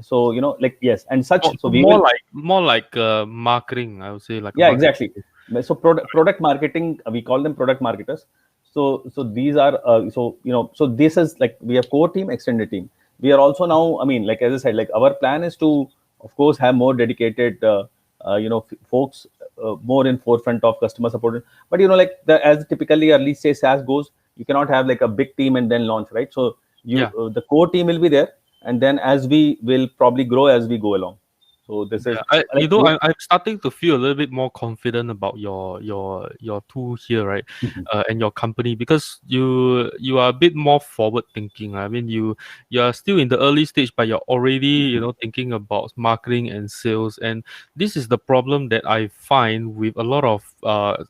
Speaker 2: So like, yes, and such.
Speaker 1: Oh,
Speaker 2: So
Speaker 1: so
Speaker 2: we will.
Speaker 1: more like marketing. I would say like a
Speaker 2: Yeah,
Speaker 1: marketing.
Speaker 2: exactly. So product marketing, we call them product marketers. So these are so this is like, we have core team, extended team. We are also now, I mean, like, as I said, like, our plan is to, of course, have more dedicated folks, more in forefront of customer support. But like, as typically early stage SaaS goes, you cannot have like a big team and then launch, right? So
Speaker 1: Yeah.
Speaker 2: the core team will be there, and then as we will probably grow as we go along. So this is
Speaker 1: Yeah,
Speaker 2: like,
Speaker 1: I'm starting to feel a little bit more confident about your tool here, right? And your company, because you are a bit more forward thinking. I mean, you are still in the early stage, but you're already thinking about marketing and sales. And this is the problem that I find with a lot of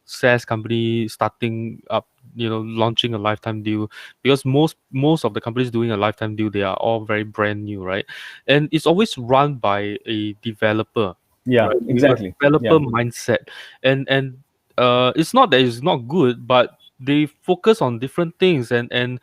Speaker 1: SaaS company starting up, launching a lifetime deal, because most of the companies doing a lifetime deal, they are all very brand new, right? And it's always run by a developer,
Speaker 2: yeah,
Speaker 1: right, with a
Speaker 2: exactly.
Speaker 1: developer
Speaker 2: Yeah,
Speaker 1: mindset. And it's not that it's not good, but they focus on different things. And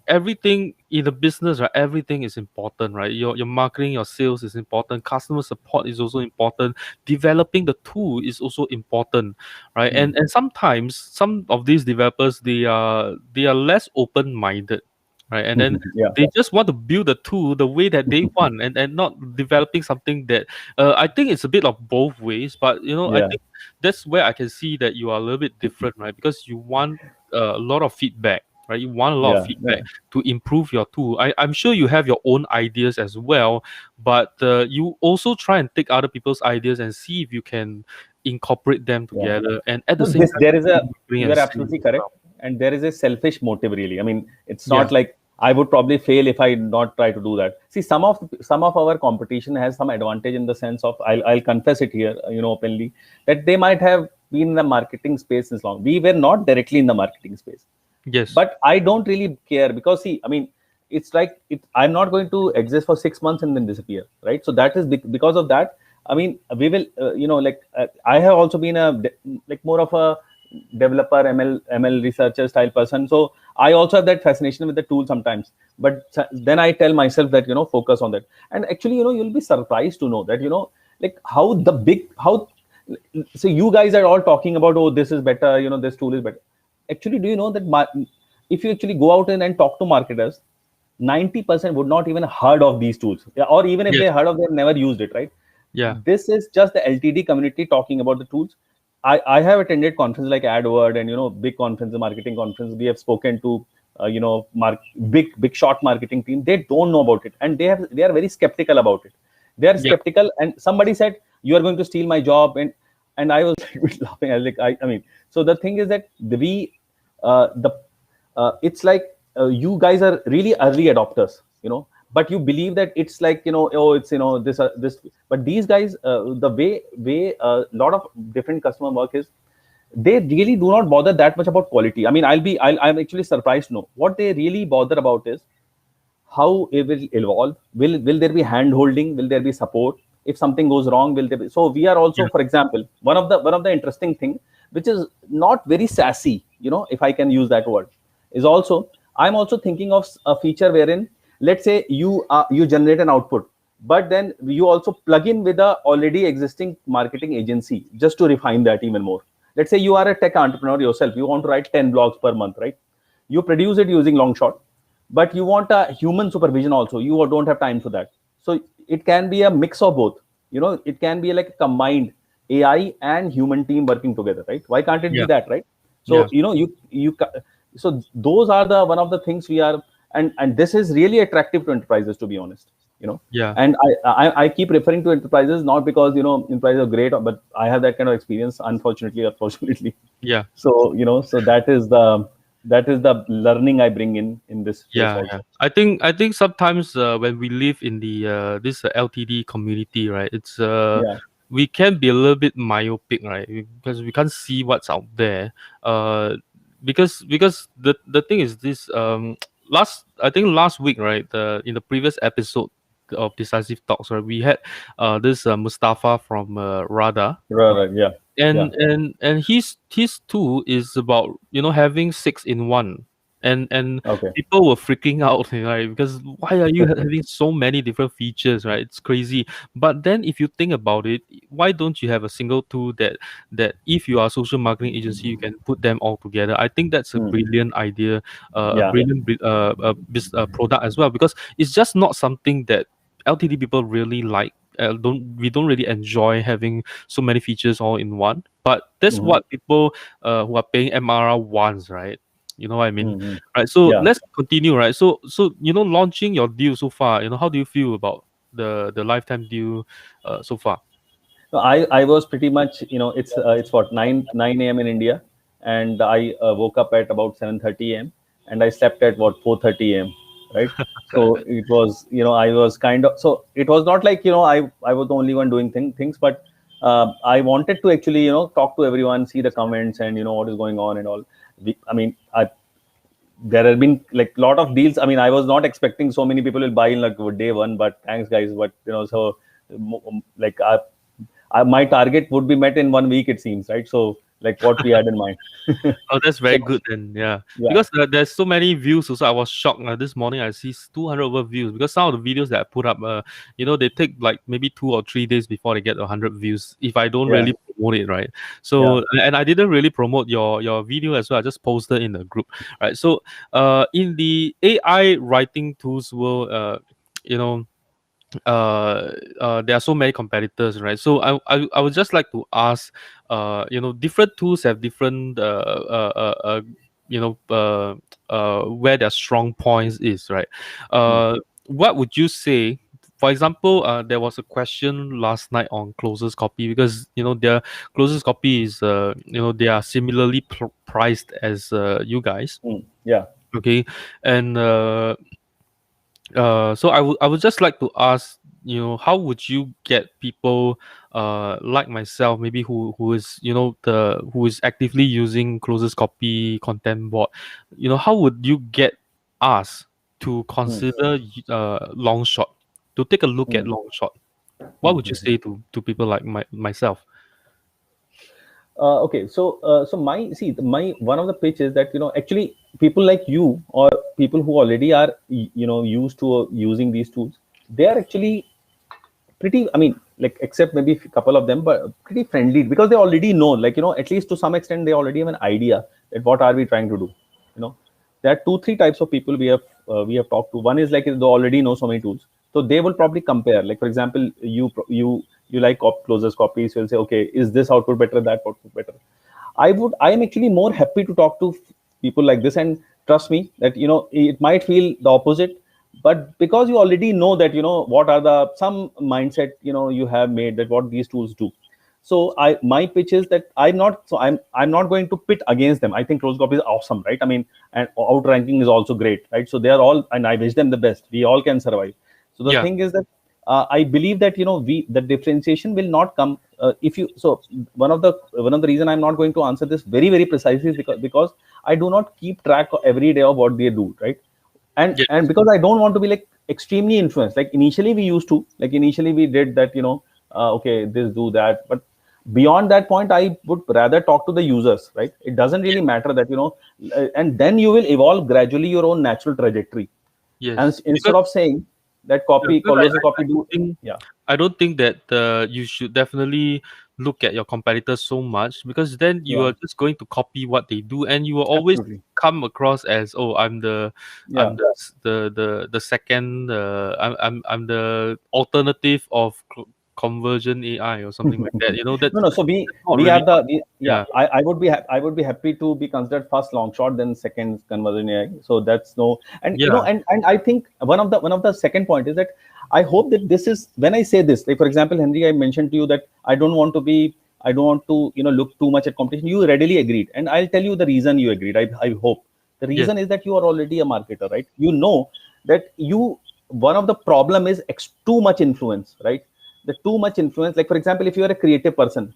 Speaker 1: everything in the business, right? Everything is important, right? Your marketing, your sales is important, customer support is also important, developing the tool is also important, right? And sometimes some of these developers, they are less open minded, right? And then
Speaker 2: yeah,
Speaker 1: they just want to build a tool the way that they want, and not developing something that I think it's a bit of both ways. But I
Speaker 2: yeah,
Speaker 1: think that's where I can see that you are a little bit different, right? Because you want a lot of feedback, right? You want a lot of
Speaker 2: yeah,
Speaker 1: feedback
Speaker 2: yeah,
Speaker 1: to improve your tool. I'm sure you have your own ideas as well, but you also try and take other people's ideas and see if you can incorporate them
Speaker 2: yeah.
Speaker 1: together, and at the
Speaker 2: No,
Speaker 1: same time
Speaker 2: there is a,
Speaker 1: bring
Speaker 2: you
Speaker 1: and
Speaker 2: are
Speaker 1: see
Speaker 2: absolutely
Speaker 1: as
Speaker 2: correct.
Speaker 1: well.
Speaker 2: And there is a selfish motive, really. I mean, it's
Speaker 1: Yeah.
Speaker 2: not like I would probably fail if I not try to do that. See, some of our competition has some advantage, in the sense of, I'll confess it here, openly, that they might have been in the marketing space since long. We were not directly in the marketing space.
Speaker 1: Yes.
Speaker 2: But I don't really care, because, see, I mean, it's like, I'm not going to exist for 6 months and then disappear, right? So that is because of that. I mean, we will, like, I have also been like, more of a developer, ML researcher style person. So I also have that fascination with the tool sometimes. But then I tell myself that, focus on that. And actually, you'll be surprised to know that, like, how, so you guys are all talking about, oh, this is better, this tool is better. Actually, do you know that if you actually go out and talk to marketers, 90% would not even heard of these tools. Yeah, or even if
Speaker 1: Yes.
Speaker 2: they heard of, they've never used it, right?
Speaker 1: Yeah.
Speaker 2: This is just the LTD community talking about the tools. I have attended conferences like AdWord and big conferences, marketing conferences. We have spoken to big short marketing team. They don't know about it, and they are very skeptical about it. They are
Speaker 1: Yeah.
Speaker 2: skeptical, and somebody said, you are going to steal my job, and I was like, laughing. I was like, I mean, so the thing is that the it's like, you guys are really early adopters, but you believe that it's like, oh, it's, this. But these guys, the way a lot of different customer work is, they really do not bother that much about quality. I mean, I'm actually surprised to know what they really bother about is how it will evolve. Will there be hand holding? Will there be support? If something goes wrong, will there be? So we are also,
Speaker 1: Yeah.
Speaker 2: for example, one of the interesting thing, which is not very sassy, if I can use that word, is also, I'm also thinking of a feature wherein, let's say, you generate an output, but then you also plug in with a already existing marketing agency, just to refine that even more. Let's say you are a tech entrepreneur yourself. You want to write 10 blogs per month, right? You produce it using Longshot, but you want a human supervision also. You don't have time for that. So it can be a mix of both. It can be like a combined AI and human team working together, right? Why can't it be
Speaker 1: Yeah.
Speaker 2: that, right?
Speaker 1: Yeah.
Speaker 2: So so those are the one of the things we are, and this is really attractive to enterprises, to be honest. you know.
Speaker 1: yeah,
Speaker 2: And I keep referring to enterprises not because enterprises are great, but I have that kind of experience, unfortunately or fortunately.
Speaker 1: yeah.
Speaker 2: So so that is the learning I bring in this space
Speaker 1: Yeah, yeah.
Speaker 2: also.
Speaker 1: I think sometimes when we live in the this LTD community, right?
Speaker 2: Yeah.
Speaker 1: We can be a little bit myopic, right? Because we can't see what's out there. Uh, because the thing is this last week, right? In the previous episode of Decisive Talks, right? We had this Mustafa from Rada,
Speaker 2: Right,
Speaker 1: right?
Speaker 2: right. Yeah. Yeah.
Speaker 1: And his tool is about having six in one, and
Speaker 2: Okay.
Speaker 1: people were freaking out, right? Because why are you having so many different features, right? It's crazy. But then if you think about it, why don't you have a single tool that if you are a social marketing agency, you can put them all together? I think that's a
Speaker 2: Hmm.
Speaker 1: brilliant idea, a
Speaker 2: Yeah.
Speaker 1: brilliant product as well, because it's just not something that LTD people really like. We don't really enjoy having so many features all in one, but that's
Speaker 2: Hmm.
Speaker 1: what people who are paying MRR wants, right? You know what I mean?
Speaker 2: Hmm.
Speaker 1: Right. So
Speaker 2: Yeah.
Speaker 1: let's continue, right? So launching your deal so far, how do you feel about the lifetime deal so far?
Speaker 2: No, I was pretty much, it's what, 9 a.m. in India, and I woke up at about 7:30 a.m. and I slept at what, 4:30 a.m. Right. So it was, I was kind of, so it was not like, I was the only one doing things, but I wanted to actually, talk to everyone, see the comments, and what is going on and all. I mean, there have been like lot of deals. I mean, I was not expecting so many people will buy in like day one, but thanks guys. But so like my target would be met in 1 week, it seems, right? So like what we had in mind.
Speaker 1: Oh, that's very
Speaker 2: So
Speaker 1: good then. Yeah,
Speaker 2: yeah,
Speaker 1: because there's so many views. Also, I was shocked. This morning I see 200 over views because some of the videos that I put up, they take like maybe 2 or 3 days before they get 100 views. If I don't
Speaker 2: yeah,
Speaker 1: really promote it, right?
Speaker 2: yeah.
Speaker 1: So and I didn't really promote your video as well. I just posted in the group, right? So in the AI writing tools world, you know there are so many competitors, right? So I would just like to ask, different tools have different you know uh, where their strong points is, right?
Speaker 2: Hmm,
Speaker 1: What would you say? For example, there was a question last night on closest copy, because their closest copy is they are similarly priced as you guys.
Speaker 2: hmm, yeah.
Speaker 1: Okay, and so I would just like to ask, how would you get people like myself, maybe who is who is actively using closest copy content board, how would you get us to
Speaker 2: Hmm,
Speaker 1: consider Longshot, to take a look at
Speaker 2: hmm,
Speaker 1: Longshot? What
Speaker 2: hmm,
Speaker 1: would you
Speaker 2: hmm.
Speaker 1: say to people like myself?
Speaker 2: Okay, so my see my one of the pitch is that actually people like you, or people who already are used to using these tools, they are actually pretty, I mean, like, except maybe a couple of them, but pretty friendly, because they already know, like, at least to some extent they already have an idea that what are we trying to do. you know there are two three types of people we have talked to. One is like they already know so many tools, so they will probably compare, like, for example, you like closest copies, you'll say, okay, is this output better, that output better. I am actually more happy to talk to people like this, and trust me that it might feel the opposite, but because you already know that what are the some mindset you have made that what these tools do. So my pitch is that I'm not going to pit against them. I think closed copy is awesome, right? I mean, and outranking is also great, right? So they are all, and I wish them the best. We all can survive. So the
Speaker 1: Yeah.
Speaker 2: thing is that I believe that we the differentiation will not come if you. So one of the reason I'm not going to answer this very very precisely is because I do not keep track of every day of what they do, right? And
Speaker 1: Yes.
Speaker 2: because I don't want to be like extremely influenced. Like initially we used to, like initially we did that, okay, this do that, but beyond that point, I would rather talk to the users, right? It doesn't really matter that and then you will evolve gradually your own natural trajectory, and
Speaker 1: Yes.
Speaker 2: instead of saying that
Speaker 1: Yeah,
Speaker 2: copy
Speaker 1: because
Speaker 2: colors a
Speaker 1: I
Speaker 2: copy
Speaker 1: don't
Speaker 2: do.
Speaker 1: think
Speaker 2: Yeah,
Speaker 1: that you should definitely look at your competitors so much, because then you
Speaker 2: yeah,
Speaker 1: are just going to copy what they do, and you will always
Speaker 2: absolutely.
Speaker 1: come across as, oh,
Speaker 2: Yeah.
Speaker 1: the second I'm the alternative of conversion AI or something like that.
Speaker 2: No, no. So we
Speaker 1: That's not
Speaker 2: we
Speaker 1: really
Speaker 2: have
Speaker 1: what.
Speaker 2: yeah.
Speaker 1: Yeah.
Speaker 2: I would be happy to be considered first long shot, then second conversion AI. So that's no. And
Speaker 1: Yeah.
Speaker 2: and I think one of the second point is that I hope that this is, when I say this, like for example, Henry, I mentioned to you that I don't want to, look too much at competition. You readily agreed, and I'll tell you the reason you agreed. I hope the
Speaker 1: Yes.
Speaker 2: reason is that you are already a marketer, right? You know that one of the problem is too much influence, right? The too much influence. Like for example, if you are a creative person,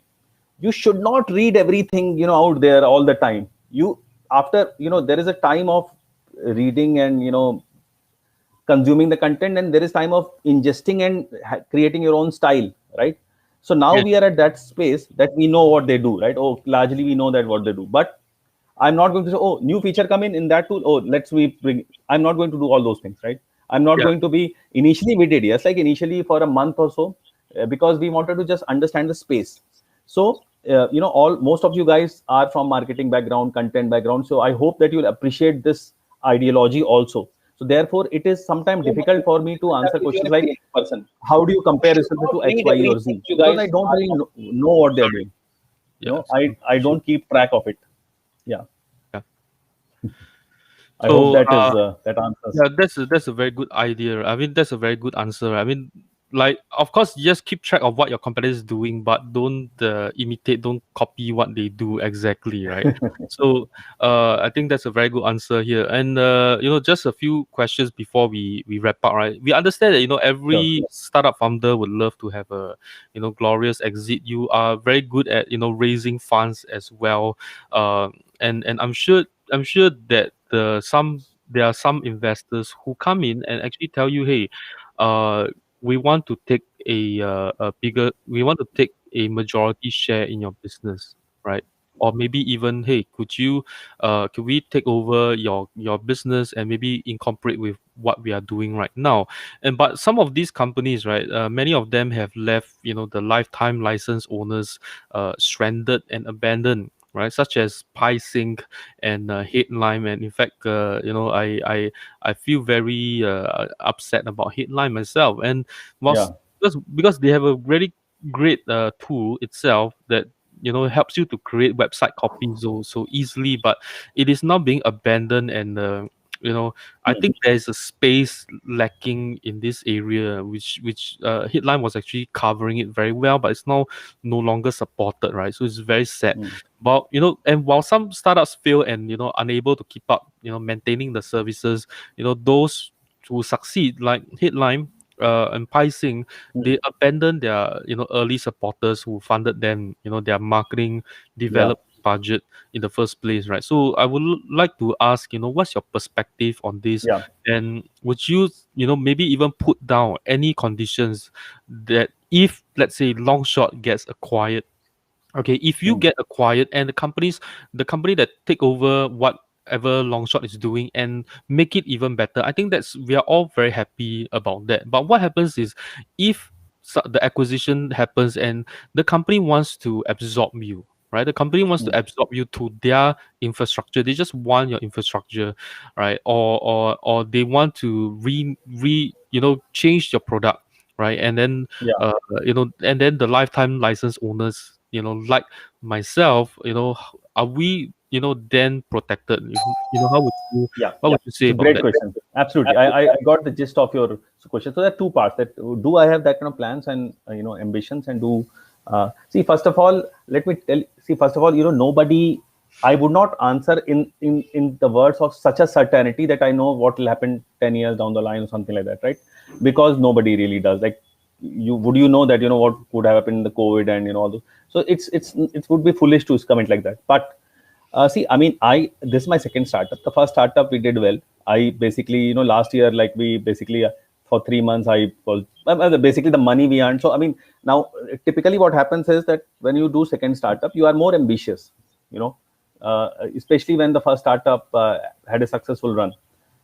Speaker 2: you should not read everything, out there all the time. You after, there is a time of reading and, consuming the content, and there is time of ingesting and creating your own style, right? So now
Speaker 1: Yes.
Speaker 2: we are at that space that we know what they do, right? Oh, largely we know that what they do, but I'm not going to say, oh, new feature come in that tool, oh, let's we bring. I'm not going to do all those things, right? I'm not
Speaker 1: Yeah.
Speaker 2: going to be. Initially we did, yes, like initially for a month or so, because we wanted to just understand the space. So all most of you guys are from marketing background, content background, so I hope that you'll appreciate this ideology also. So therefore it is sometimes difficult for me to answer
Speaker 3: If you're
Speaker 2: questions
Speaker 3: a
Speaker 2: like,
Speaker 3: creative person,
Speaker 2: how do you
Speaker 3: you
Speaker 2: compare
Speaker 3: should
Speaker 2: yourself
Speaker 3: not
Speaker 2: to X,
Speaker 3: read
Speaker 2: Y, or
Speaker 3: everything
Speaker 2: Z,
Speaker 3: you
Speaker 2: because I
Speaker 3: guys
Speaker 2: don't
Speaker 3: are
Speaker 2: really
Speaker 3: from.
Speaker 2: know what they're doing.
Speaker 1: Yes.
Speaker 2: I don't keep track of it. Yeah.
Speaker 1: Yeah.
Speaker 2: I hope
Speaker 1: So
Speaker 2: that is that answers.
Speaker 1: yeah, that's a very good idea. I mean, that's a very good answer. I mean, like, of course, just keep track of what your competitors is doing, but don't imitate, don't copy what they do exactly, right? So, I think that's a very good answer here. And just a few questions before we wrap up, right? We understand that
Speaker 2: Sure.
Speaker 1: every startup founder would love to have a glorious exit. You are very good at raising funds as well, and I'm sure that there are some investors who come in and actually tell you, hey, uh, we want to take we want to take a majority share in your business, right? Or maybe even, hey, could we take over your business and maybe incorporate with what we are doing right now? And but some of these companies, right, many of them have left, the lifetime license owners stranded and abandoned, right? Such as PieSync and Headline. And in fact, I feel very upset about Headline myself. And
Speaker 2: Yeah.
Speaker 1: was because they have a really great tool itself that helps you to create website copies so easily, but it is not being abandoned. And you know I
Speaker 2: Hmm.
Speaker 1: think there is a space lacking in this area, which Headline was actually covering it very well, but it's now no longer supported, right? So it's very sad.
Speaker 2: Hmm.
Speaker 1: But and while some startups fail and unable to keep up, maintaining the services, those who succeed, like Headline and Pricing,
Speaker 2: Hmm.
Speaker 1: they abandon their early supporters who funded them, their marketing
Speaker 2: Yeah.
Speaker 1: development budget in the first place, right? So I would like to ask, what's your perspective on this?
Speaker 2: Yeah.
Speaker 1: And would you, maybe even put down any conditions that if, let's say, Longshot gets acquired. Okay, if you
Speaker 2: Hmm.
Speaker 1: get acquired and the company that take over whatever Longshot is doing and make it even better, I think we are all very happy about that. But what happens is, if the acquisition happens and the company wants to absorb you, right? The company wants
Speaker 2: Hmm.
Speaker 1: to absorb you to their infrastructure. They just want your infrastructure, right? Or they want to change your product, right? And then
Speaker 2: Yeah.
Speaker 1: and then the lifetime license owners, like myself, are we, then protected? How would you,
Speaker 2: Yeah.
Speaker 1: what would you say
Speaker 2: It's a
Speaker 1: about
Speaker 2: great
Speaker 1: that?
Speaker 2: question. Absolutely. I got the gist of your question. So there are two parts. That do I have that kind of plans and ambitions, and do see, first of all, let me tell. See, first of all, nobody. I would not answer in the words of such a certainty that I know what will happen 10 years down the line or something like that, right? Because nobody really does. Like, you know that what could have happened in the COVID and all those. So it would be foolish to comment like that. But see, I mean, this is my second startup. The first startup we did well. I basically, last year, like we basically for 3 months, I was basically the money we earned. So I mean, now typically what happens is that when you do second startup, you are more ambitious, you know, especially when the first startup had a successful run,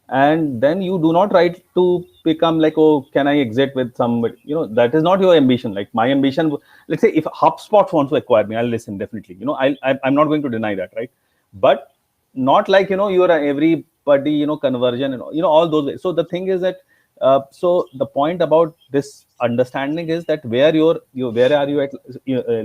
Speaker 2: and then you do not try to become like, oh, can I exit with somebody? That is not your ambition. Like my ambition, let's say if HubSpot wants to acquire me, I'll listen definitely. I'm not going to deny that, right? But not like you are everybody, conversion and all those ways. So the thing is that so the point about this understanding is that where are you at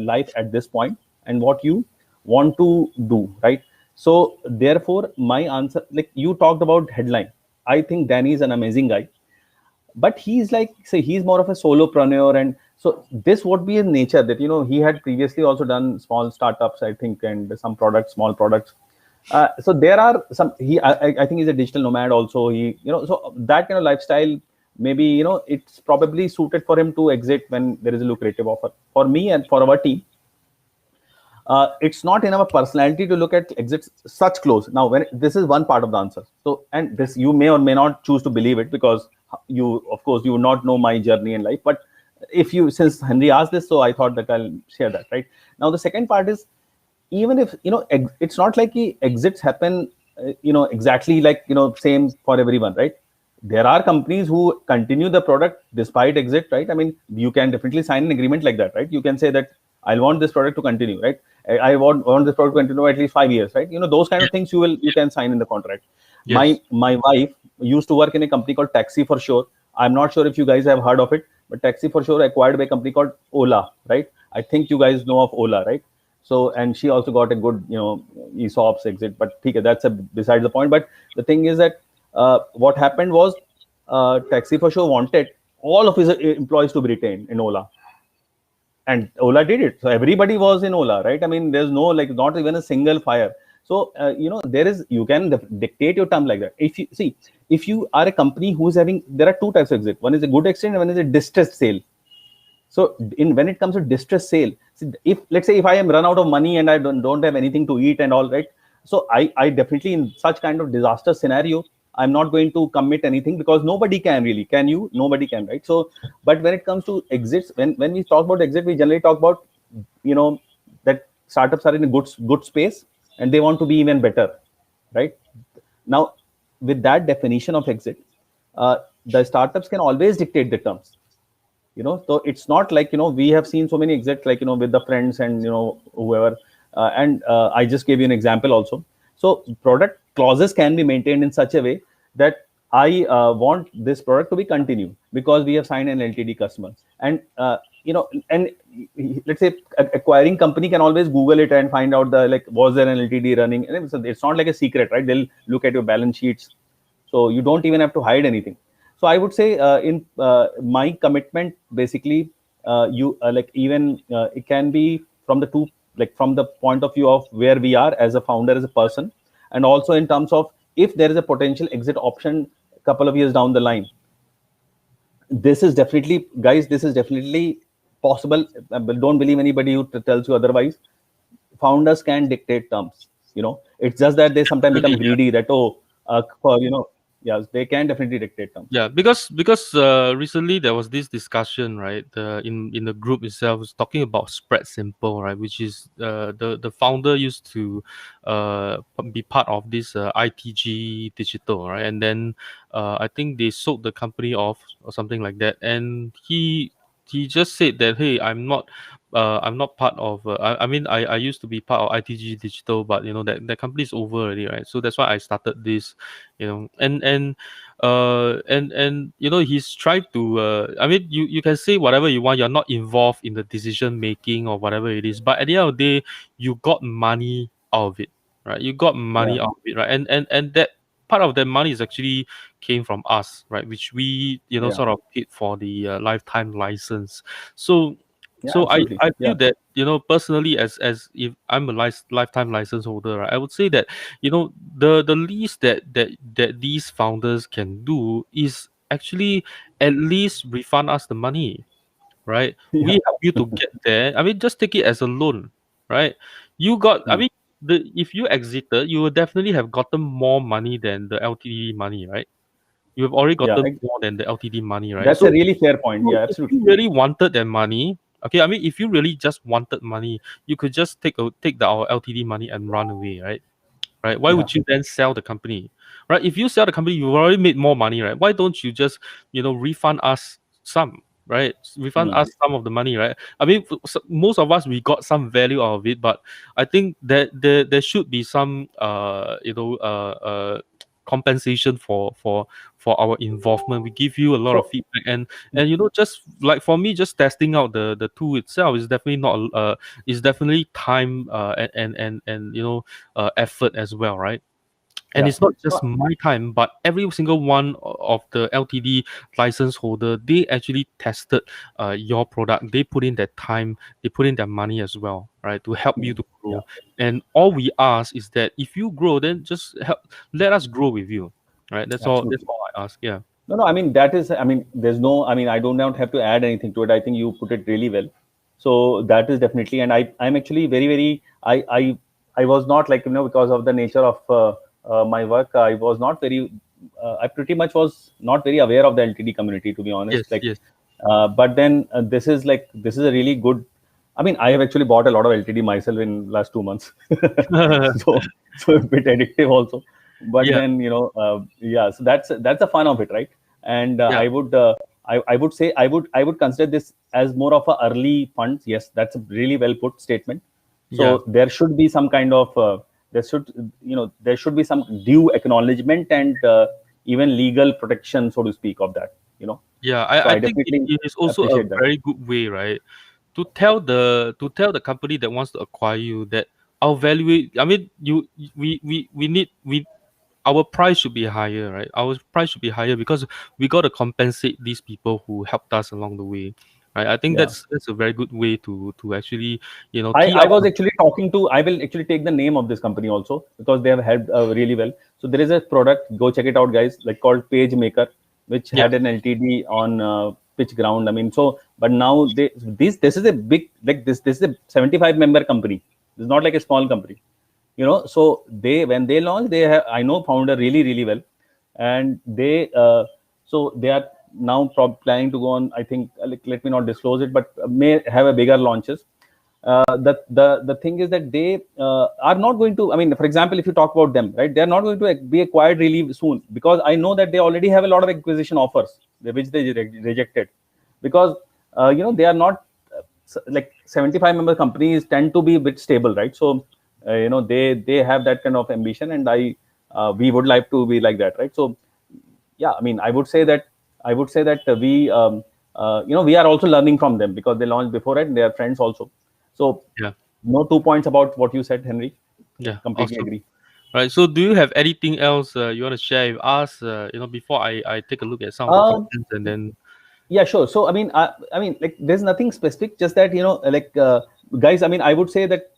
Speaker 2: life at this point, and what you want to do, right? So therefore my answer, like you talked about Headline, I think Danny is an amazing guy. but he's like, say, he's more of a solopreneur, and so this would be in nature that, he had previously also done small startups, I think, and some products, small products. So there are some, I think he's a digital nomad also. So that kind of lifestyle, maybe, it's probably suited for him to exit when there is a lucrative offer. For me and for our team, it's not in our personality to look at exits such close. Now, when this is one part of the answer. So, and this, you may or may not choose to believe it, because you, of course, you will not know my journey in life. But if you, since Henry asked this, so I thought that I'll share that. Right now, the second part is, even if, it's not like the exits happen, exactly like, same for everyone, right? There are companies who continue the product despite exit, right? I mean, you can definitely sign an agreement like that, right? You can say that I want this product to continue, right? I want this product to continue at least 5 years, right? Those kind of things you can sign in the contract.
Speaker 1: Yes.
Speaker 2: My wife used to work in a company called Taxi for Sure. I'm not sure if you guys have heard of it, but Taxi for Sure acquired by a company called Ola, right? I think you guys know of Ola, right? So, and she also got a good, ESOPs exit, but okay, that's besides the point. But the thing is that, what happened was, Taxi for Sure wanted all of his employees to be retained in Ola, and Ola did it. So everybody was in Ola, right? I mean, there's no, like, not even a single fire. So, there is, you can dictate your term like that. If you see, if you are a company who's having, there are two types of exit. One is a good exit, and one is a distressed sale. So, when it comes to distress sale, if, let's say, if I am run out of money and I don't have anything to eat and all, right? So I definitely, in such kind of disaster scenario, I'm not going to commit anything, because nobody can really, can you? Nobody can, right? So, but when it comes to exits, when we talk about exit, we generally talk about, that startups are in a good space and they want to be even better, right? Now, with that definition of exit, the startups can always dictate the terms. So it's not like, we have seen so many exits, like, with the friends and, whoever. And I just gave you an example also. So product clauses can be maintained in such a way that I want this product to be continued, because we have signed an LTD customer. And and let's say acquiring company can always Google it and find out, the, like, was there an LTD running, and it's not like a secret, right? They'll look at your balance sheets, so you don't even have to hide anything. So I would say, in my commitment, basically, you like, even it can be from the two, like, from the point of view of where we are as a founder, as a person, and also in terms of, if there is a potential exit option a couple of years down the line, this is definitely, guys, this is definitely possible. But don't believe anybody who tells you otherwise. Founders can dictate terms. It's just that they sometimes become
Speaker 1: Really,
Speaker 2: greedy, that, oh, for, yes, they can definitely dictate terms.
Speaker 1: yeah, because recently there was this discussion, right? In the group itself was talking about spread simple, right? Which is the founder used to be part of this ITG Digital, right? And then I think they sold the company off or something like that, and he just said that, hey, I'm not part of. I mean, I used to be part of ITG Digital, but that company is over already, right? So that's why I started this, and he's tried to. I mean, you can say whatever you want. You're not involved in the decision making or whatever it is, but at the end of the day, you got money out of it, right? You got
Speaker 2: Yeah,
Speaker 1: money out of it, right? And that part of that money is actually came from us, right? Which we
Speaker 2: yeah,
Speaker 1: sort of paid for the lifetime license. So
Speaker 2: yeah,
Speaker 1: so
Speaker 2: absolutely.
Speaker 1: I
Speaker 2: Yeah,
Speaker 1: feel that personally, as if I'm a lifetime license holder, right, I would say that the least that these founders can do is actually at least refund us the money, right?
Speaker 2: yeah,
Speaker 1: We help you to get there. I mean, just take it as a loan, right? You got, I
Speaker 2: hmm.
Speaker 1: mean, if you exited, you would definitely have gotten more money than the LTD money, right? You have already
Speaker 2: Yeah.
Speaker 1: gotten more than the LTD money, right?
Speaker 2: That's a
Speaker 1: So
Speaker 2: really fair point.
Speaker 1: so
Speaker 2: Yeah,
Speaker 1: if
Speaker 2: absolutely.
Speaker 1: you really wanted that money, okay, I mean, if you really just wanted money, you could just take our LTD money and run away, right? Right? Why
Speaker 2: Yeah,
Speaker 1: would you then sell the company, right? If you sell the company, you've already made more money, right? Why don't you just refund us some, right? Refund
Speaker 2: hmm.
Speaker 1: us some of the money, right? I mean, most of us, we got some value out of it, but I think that there should be some compensation for our involvement. We give you a lot of
Speaker 2: So,
Speaker 1: feedback, and just like for me, just testing out the tool itself is definitely not is definitely time, and effort as well, right? And
Speaker 2: Yeah.
Speaker 1: it's not
Speaker 2: So
Speaker 1: just my time, but every single one of the LTD license holder, they actually tested your product. They put in their time, they put in their money as well, right, to help you to
Speaker 2: yeah,
Speaker 1: grow. And all we ask is that if you grow, then just help, let us grow with you, right? That's all. That's
Speaker 2: absolutely.
Speaker 1: all I ask. Yeah.
Speaker 2: No, no, I mean, that is, I mean, there's no, I mean, I do not have to add anything to it. I think you put it really well. So that is definitely, and I'm actually very, I was not like, because of the nature of my work, I was not very, I pretty much was not very aware of the LTD community, to be honest.
Speaker 1: Yes.
Speaker 2: Like,
Speaker 1: Yes.
Speaker 2: but then this is a really good, I mean, I have actually bought a lot of LTD myself in last 2 months. so, so a bit addictive also, but
Speaker 1: Yeah.
Speaker 2: then yeah, so that's the fun of it, right? And
Speaker 1: Yeah.
Speaker 2: I would say I would consider this as more of a early funds. Yes, that's a really well put statement.
Speaker 1: Yeah.
Speaker 2: So there should be some kind of there should be some due acknowledgement and even legal protection, so to speak, of that.
Speaker 1: Yeah.
Speaker 2: So
Speaker 1: I
Speaker 2: I
Speaker 1: think
Speaker 2: definitely
Speaker 1: it is also a
Speaker 2: appreciate that.
Speaker 1: very good way, right, to tell the company that wants to acquire you that our value. I mean, we need we our price should be higher, right? Our price should be higher because we got to compensate these people who helped us along the way, right? I think
Speaker 2: Yeah.
Speaker 1: that's a very good way to actually
Speaker 2: I
Speaker 1: tee up.
Speaker 2: was actually talking to, I will actually take the name of this company also because they have helped really well. So there is a product, go check it out, guys, like called Page Maker, which
Speaker 1: Yeah,
Speaker 2: had an LTD on pitch ground. I mean, so, but now this is a big, like this is a 75 member company. It's not like a small company, so when they launched, they have, I know, founder really well, and they are now planning to go on, I think, like, let me not disclose it, but may have a bigger launches. The thing is that they are not going to, I mean, for example, if you talk about them, right, they're not going to be acquired really soon, because I know that they already have a lot of acquisition offers which they rejected, because they are not like 75 member companies tend to be a bit stable, right? So they have that kind of ambition, and we would like to be like that, right? So yeah, I mean, I would say that we are also learning from them because they launched before it and they are friends also. So
Speaker 1: yeah,
Speaker 2: no 2 points about what you said, Henry.
Speaker 1: yeah.
Speaker 2: Completely
Speaker 1: Awesome.
Speaker 2: agree.
Speaker 1: Right. So, do you have anything else you want to share with us? Before I take a look at some of the
Speaker 2: um,
Speaker 1: questions and then.
Speaker 2: yeah, sure. So I mean, like, there's nothing specific, just that, like, guys, I mean, I would say that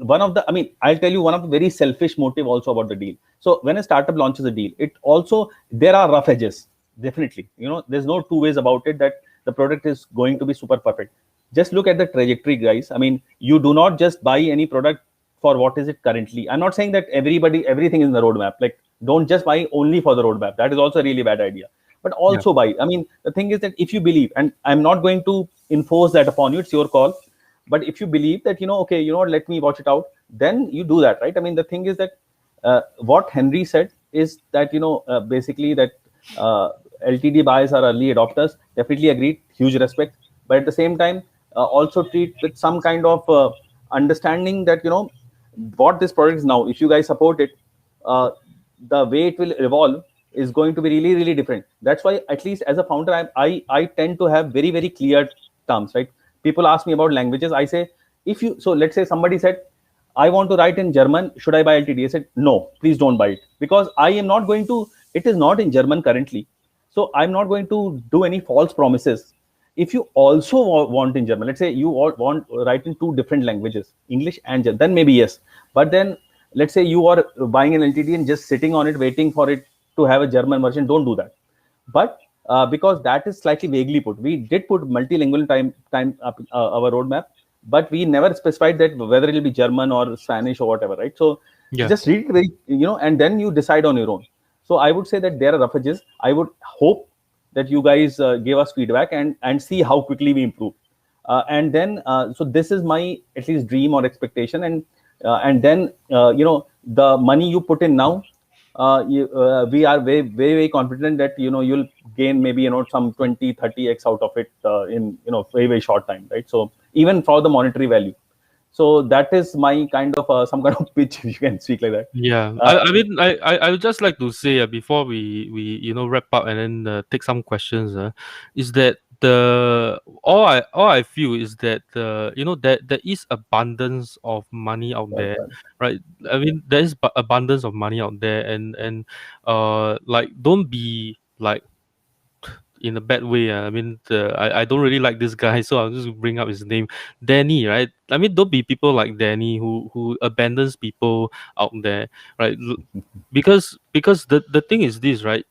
Speaker 2: I'll tell you one of the very selfish motive also about the deal. So when a startup launches a deal, it also, there are rough edges, definitely. There's no two ways about it that the product is going to be super perfect. Just look at the trajectory, guys. I mean, you do not just buy any product for what is it currently. I'm not saying that everything is in the roadmap. Like, don't just buy only for the roadmap. That is also a really bad idea. But
Speaker 1: Yeah.
Speaker 2: also buy. I mean, the thing is that if you believe, and I'm not going to enforce that upon you, it's your call. But if you believe that, okay, let me watch it out, then you do that, right? I mean, the thing is that what Henry said is that, basically that uh, LTD buyers are early adopters. Definitely agreed. Huge respect. But at the same time, also treat with some kind of understanding that, what this product is now. If you guys support it, uh, the way it will evolve is going to be really really different. That's why, at least as a founder, I tend to have very very clear terms, right? People ask me about languages. I say, if you, so let's say somebody said, I want to write in German, should I buy LTD? I said, no, please don't buy it, because I am not going to, it is not in German currently, so I'm not going to do any false promises. If you also want in German, let's say you want write in two different languages, English and German, then maybe yes. But then, let's say you are buying an LTD and just sitting on it waiting for it to have a German version, don't do that. But because that is slightly vaguely put, we did put multilingual time up our roadmap, but we never specified that whether it will be German or Spanish or whatever, right? So
Speaker 1: Yeah.
Speaker 2: just read it very, and then you decide on your own. So I would say that there are rough edges. I would hope that you guys give us feedback and see how quickly we improve. And then, so this is my at least dream or expectation. And then, the money you put in now, we are very, very, very confident that, you'll gain maybe, some 20-30x out of it in, very, very short time, right? So even for the monetary value. So that is my kind of some kind of pitch, if you can speak like that.
Speaker 1: Yeah,
Speaker 2: Uh,
Speaker 1: I mean, I would just like to say before we wrap up and then take some questions, is that all I feel is that there is abundance of money out
Speaker 2: Right,
Speaker 1: there,
Speaker 2: right.
Speaker 1: right? I mean, there is abundance of money out there, and like, don't be like in a bad way. I mean, I don't really like this guy, so I'll just bring up his name, Danny, right? I mean, don't be people like Danny who abandons people out there, right? Because the thing is this, right?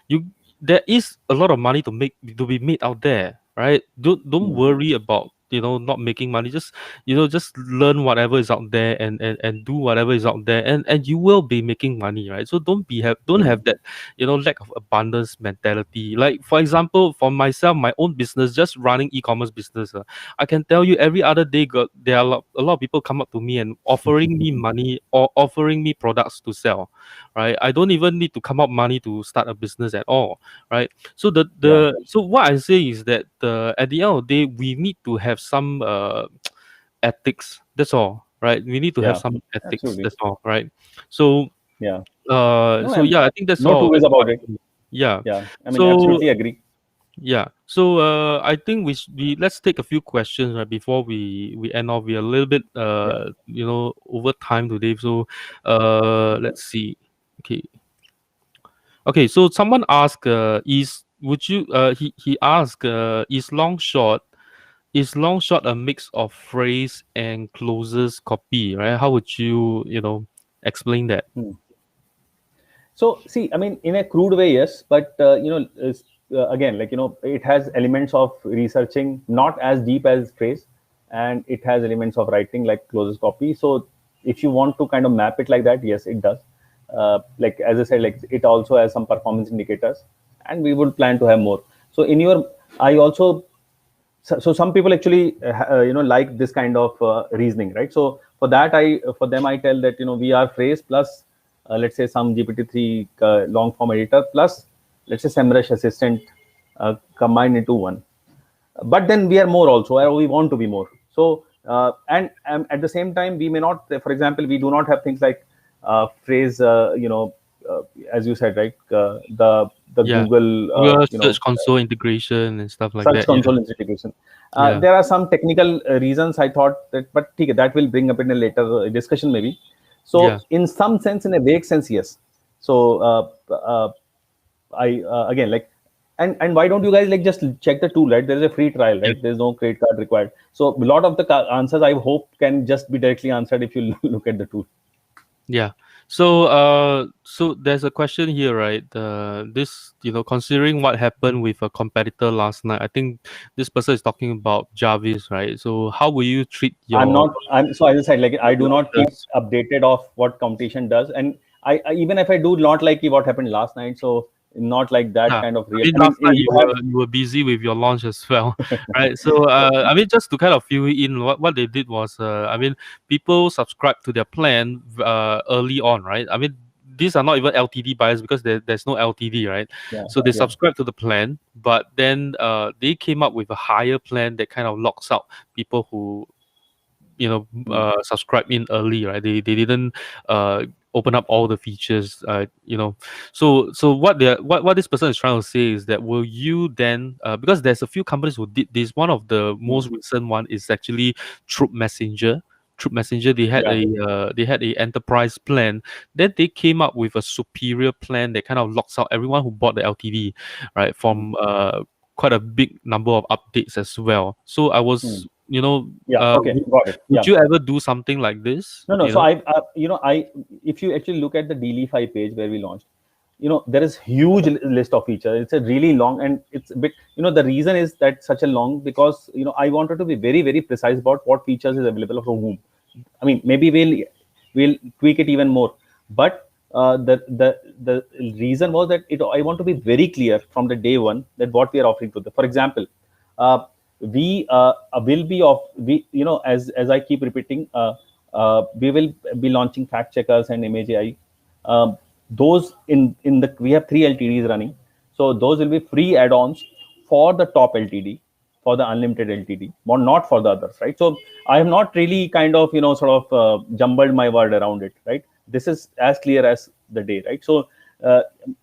Speaker 1: You there is a lot of money to be made out there, right? Don't
Speaker 2: Hmm.
Speaker 1: worry about not making money. Just just learn whatever is out there, and do whatever is out there, and you will be making money, right? So don't
Speaker 2: Hmm.
Speaker 1: have that lack of abundance mentality. Like, for example, for myself, my own business, just running e-commerce business, I can tell you every other day there are a lot of people come up to me and offering me money or offering me products to sell, right? I don't even need to come up money to start a business at all, right? So
Speaker 2: Yeah,
Speaker 1: so what I say is that at the end of the day, we need to have some ethics. That's all, right? We need to have
Speaker 2: yeah,
Speaker 1: some ethics.
Speaker 2: absolutely.
Speaker 1: That's all, right? So
Speaker 2: Yeah. No,
Speaker 1: so yeah, I think that's
Speaker 2: no two
Speaker 1: all.
Speaker 2: ways
Speaker 1: That's all
Speaker 2: about
Speaker 1: I
Speaker 2: it.
Speaker 1: think. Yeah.
Speaker 2: Yeah, I mean,
Speaker 1: So
Speaker 2: absolutely agree.
Speaker 1: yeah. So I think we let's take a few questions, right, before we end off. We're a little bit
Speaker 2: Yeah.
Speaker 1: over time today. So let's see. Okay. Okay. So someone asked, is would you he asked, is long shot a mix of phrase and closes copy, right? How would you explain that?
Speaker 2: Hmm. So, see, I mean, in a crude way, yes, but again, like it has elements of researching, not as deep as phrase, and it has elements of writing, like closest copy. So, if you want to kind of map it like that, yes, it does. Like as I said, like it also has some performance indicators, and we would plan to have more. So, I also so some people actually like this kind of reasoning, right? So for them I tell that we are phrase plus let's say some GPT-3 long form editor plus let's say SEMrush assistant combined into one. But then we are more also, or we want to be more. So and at the same time we may not, for example, we do not have things like phrase uh, as you said, right? The
Speaker 1: Yeah.
Speaker 2: Google
Speaker 1: Google Search Console integration and stuff like
Speaker 2: search
Speaker 1: that. Yeah.
Speaker 2: console integration.
Speaker 1: Yeah.
Speaker 2: There are some technical reasons I thought that, but okay, that will bring up in a later discussion maybe.
Speaker 1: Yeah.
Speaker 2: So, in some sense, in a vague sense, yes. So, I again like, and why don't you guys like just check the tool, right? There is a free trial,
Speaker 1: Yeah.
Speaker 2: right? There's no credit card required. So, a lot of the answers I hope can just be directly answered if you look at the tool.
Speaker 1: Yeah. So so there's a question here, right? This, considering what happened with a competitor last night, I think this person is talking about Jarvis, right? So how will you treat
Speaker 2: I'm
Speaker 1: your
Speaker 2: not. I'm so as I said, like I do not keep
Speaker 1: launchers?
Speaker 2: updated of what competition does, and I even if I do not like what happened last night, so not like that
Speaker 1: Yeah.
Speaker 2: kind of
Speaker 1: I
Speaker 2: real.
Speaker 1: mean,
Speaker 2: I mean,
Speaker 1: last night
Speaker 2: you have
Speaker 1: you were busy with your launch as well, right? So I mean, just to kind of fill you in, what they did was, I mean, people subscribed to their plan early on, right? I mean, these are not even LTD buyers because there's no LTD, right?
Speaker 2: yeah,
Speaker 1: So they
Speaker 2: yeah,
Speaker 1: subscribe to the plan, but then they came up with a higher plan that kind of locks out people who
Speaker 2: mm,
Speaker 1: subscribe in early, right? They didn't open up all the features, so what this person is trying to say is that, will you then, because there's a few companies who did this. One of the
Speaker 2: mm,
Speaker 1: most recent one is actually Troop Messenger.
Speaker 2: yeah,
Speaker 1: They had a enterprise plan. Then they came up with a superior plan that kind of locks out everyone who bought the LTD, right,
Speaker 2: mm,
Speaker 1: from quite a big number of updates as well. So I was,
Speaker 2: mm. Yeah. Okay, got it.
Speaker 1: would
Speaker 2: Yeah.
Speaker 1: you ever do something like this?
Speaker 2: No, no. So if you actually look at the Delify page where we launched, there is huge list of features. It's a really long, and it's a bit, the reason is that such a long because, I wanted to be very, very precise about what features is available for whom. I mean, maybe we'll tweak it even more, but the reason was that I want to be very clear from the day one that what we are offering to the, for example, uh, we will be off we as I keep repeating, we will be launching fact checkers and image AI. Those in the we have three LTDs running, so those will be free add-ons for the top LTD, for the unlimited LTD, but not for the others, right? So I have not really kind of sort of jumbled my word around it, right? This is as clear as the day, right? So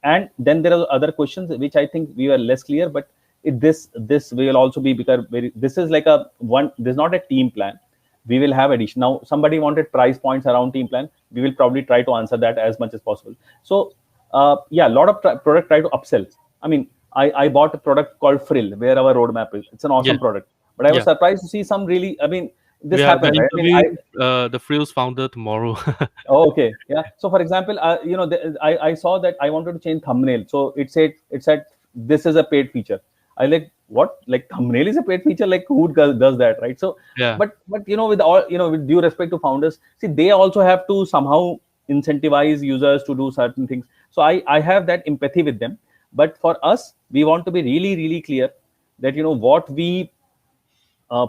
Speaker 2: and then there are other questions which I think we were less clear, but this will also be, because this is like a one, this is not a team plan. We will have addition. Now somebody wanted price points around team plan, we will probably try to answer that as much as possible. So yeah, a lot of product try to upsell. I mean, I bought a product called Frill, where our roadmap is. It's an
Speaker 1: Yeah.
Speaker 2: awesome product, but I was
Speaker 1: Yeah.
Speaker 2: surprised to see some really, I mean, this
Speaker 1: We're
Speaker 2: happens, right? I mean,
Speaker 1: interviewing the Frills founder tomorrow.
Speaker 2: oh, okay, yeah. So for example, I saw that I wanted to change thumbnail, so it said this is a paid feature. I like, what, like thumbnail is a paid feature? Like who does that, right? So,
Speaker 1: Yeah.
Speaker 2: but with all, with due respect to founders, see, they also have to somehow incentivize users to do certain things. So I have that empathy with them. But for us, we want to be really really clear that what we uh,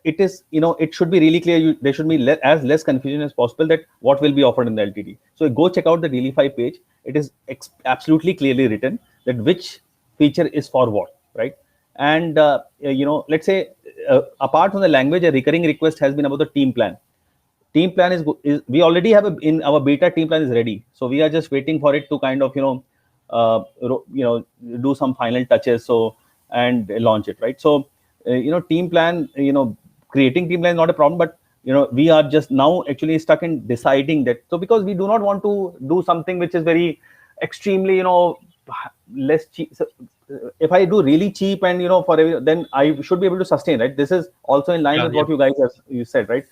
Speaker 2: it is, it should be really clear. There should be as less confusion as possible that what will be offered in the LTD. So go check out the Delify page. It is absolutely clearly written that which feature is for what, right? And let's say, apart from the language, a recurring request has been about the team plan. Team plan is we already have in our beta, team plan is ready, so we are just waiting for it to kind of do some final touches, so and launch it, right? So team plan, creating team plan is not a problem, but we are just now actually stuck in deciding that. So because we do not want to do something which is very extremely less cheap. So, if I do really cheap and for then I should be able to sustain, right? This is also in line
Speaker 1: Yeah.
Speaker 2: with
Speaker 1: Yeah.
Speaker 2: what you guys have you said, right?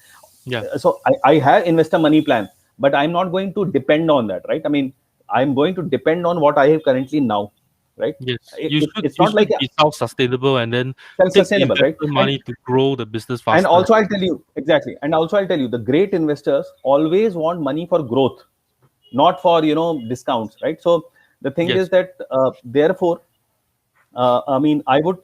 Speaker 1: Yeah.
Speaker 2: So I have investor money plan, but I'm not going to depend on that, right? I mean, I'm going to depend on what I have currently now, right?
Speaker 1: Yes.
Speaker 2: It's
Speaker 1: You
Speaker 2: not like
Speaker 1: should be self-sustainable and then take the
Speaker 2: self-sustainable, right?
Speaker 1: investor money to grow the business
Speaker 2: And
Speaker 1: faster.
Speaker 2: also I'll tell you exactly, and also I'll tell you, the great investors always want money for growth, not for discounts, right? So the thing is
Speaker 1: Yes.
Speaker 2: that therefore, I mean, I would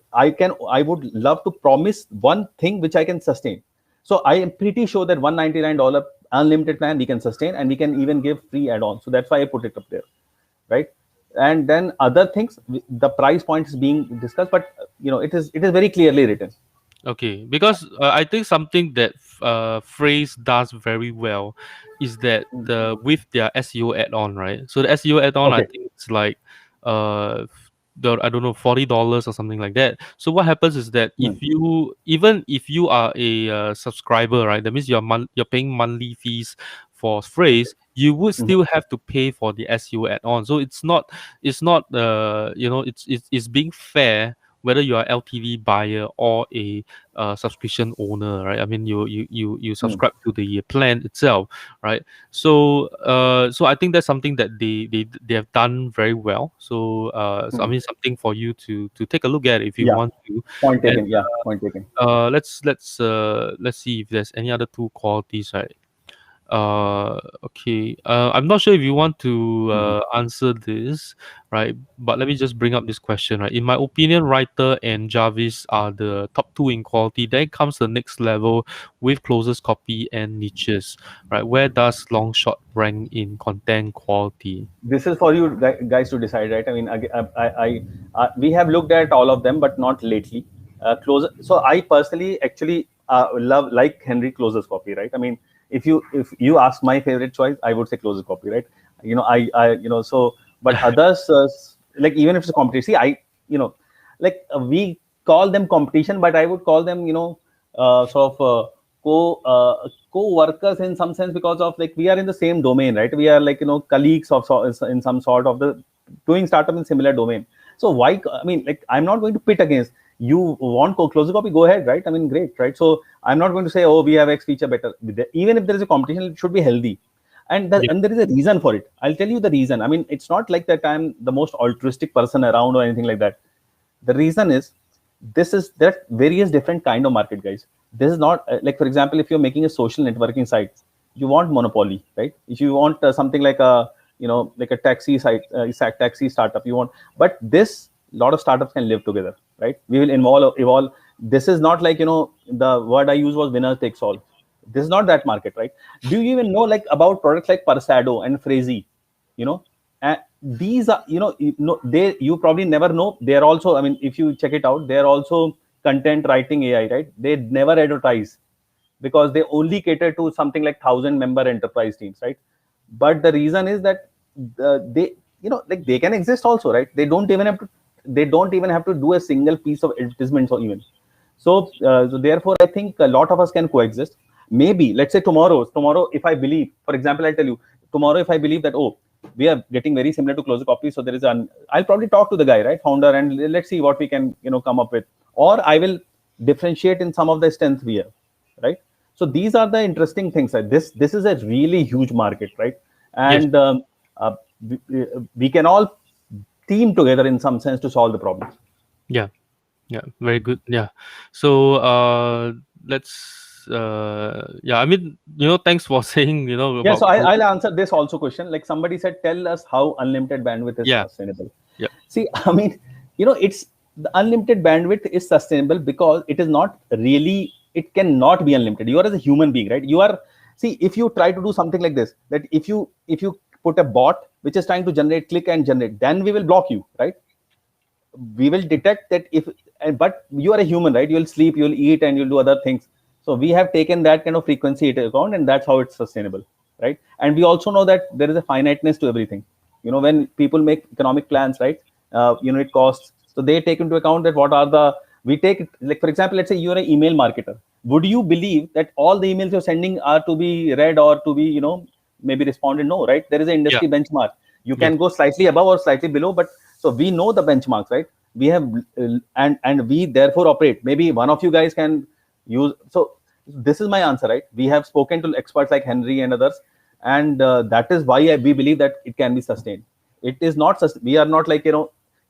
Speaker 2: love to promise one thing which I can sustain. So I am pretty sure that $199 unlimited plan we can sustain, and we can even give free add-ons. So that's why I put it up there, right? And then other things, the price point is being discussed, but it is very clearly written.
Speaker 1: Okay, because I think something that Phrase does very well is that with their SEO add-on, right? So the SEO add-on, I
Speaker 2: Okay.
Speaker 1: think it's like the I don't know, $40 or something like that. So what happens is that
Speaker 2: Hmm.
Speaker 1: even if you are a subscriber, right? That means you're paying monthly fees for Phrase. You would
Speaker 2: Mhm.
Speaker 1: still have to pay for the SEO add-on. So it's not it's being fair whether you are LTV buyer or a subscription owner, right? I mean, you
Speaker 2: Hmm.
Speaker 1: subscribe to the plan itself, right? So I think that's something that they have done very well. So I
Speaker 2: Hmm.
Speaker 1: mean, something for you to take a look at if you
Speaker 2: Yeah.
Speaker 1: want to.
Speaker 2: Point
Speaker 1: And
Speaker 2: taken. Yeah. Point taken.
Speaker 1: let's see if there's any other two qualities, right? Okay. I'm not sure if you want to
Speaker 2: Mhm.
Speaker 1: answer this, right? But let me just bring up this question, right? In my opinion, Writer and Jarvis are the top two in quality. Then comes the next level with closest copy and niches, right? Where does Longshot rank in content quality?
Speaker 2: This is for you guys to decide, right? I mean, we have looked at all of them, but not lately. Closer. So I personally actually love, like Henry, closest copy, right? I mean, if you ask my favorite choice, I would say closest copy, right? So, but others, like even if it's a competition, see, we call them competition, but I would call them, sort of co-workers in some sense, because of, like, we are in the same domain, right? We are, like, colleagues of in some sort of the doing startup in similar domain. So why, I mean, like, I'm not going to pit against you. Want closer copy, go ahead, right? I mean, great, right? So I'm not going to say, oh, we have X feature better. Even if there is a competition, it should be healthy.
Speaker 1: Yeah.
Speaker 2: And there is a reason for it. I'll tell you the reason. I mean, it's not like that I'm the most altruistic person around or anything like that. The reason is, this is that various different kind of market, guys. This is not like, for example, if you're making a social networking site, you want monopoly, right? If you want something like a, like a taxi site, taxi startup, you want. But this, lot of startups can live together, right? We will evolve. This is not like, the word I used was winner takes all. This is not that market, right? Do you even know, like, about products like Persado and Phrasy? You know, and these are, they, you probably never know. They're also, I mean, if you check it out, they're also content writing AI, right? They never advertise, because they only cater to something like 1,000 member enterprise teams, right? But the reason is that they, like, they can exist also, right? They don't even have to They don't even have to do a single piece of advertisement or even. So therefore, I think a lot of us can coexist. Maybe let's say tomorrow, if I believe, for example, I'll tell you tomorrow if I believe that, oh, we are getting very similar to closer copy, so there is an, I'll probably talk to the guy, right, founder, and let's see what we can come up with, or I will differentiate in some of the strength we have, right? So these are the interesting things. Right? This is a really huge market, right?
Speaker 1: Yes.
Speaker 2: And uh, we can all team together in some sense to solve the problems.
Speaker 1: Yeah. Yeah. Very good. Yeah. So yeah. I mean, thanks for saying
Speaker 2: Yeah,
Speaker 1: about
Speaker 2: so I'll answer this also question. Like somebody said, tell us how unlimited bandwidth is
Speaker 1: yeah.
Speaker 2: sustainable.
Speaker 1: Yeah.
Speaker 2: See, I mean, it's the unlimited bandwidth is sustainable because it is not really, it cannot be unlimited. You are as a human being, right? You are, see, if you try to do something like this, that if you put a bot which is trying to generate, click and generate, then we will block you, right? We will detect that if, but you are a human, right? You'll sleep, you'll eat, and you'll do other things. So we have taken that kind of frequency into account, and that's how it's sustainable, right? And we also know that there is a finiteness to everything. When people make economic plans, right? It costs, so they take into account that what are the, we take, like for example, let's say you're an email marketer. Would you believe that all the emails you're sending are to be read or to be maybe responded? No, right? There is an
Speaker 1: Yeah.
Speaker 2: industry benchmark. You
Speaker 1: Yes.
Speaker 2: can go slightly above or slightly below, but so we know the benchmarks, right? We have, and we therefore operate. Maybe one of you guys can use. So this is my answer, right? We have spoken to experts like Henry and others, and that is why we believe that it can be sustained. It is not. We are not like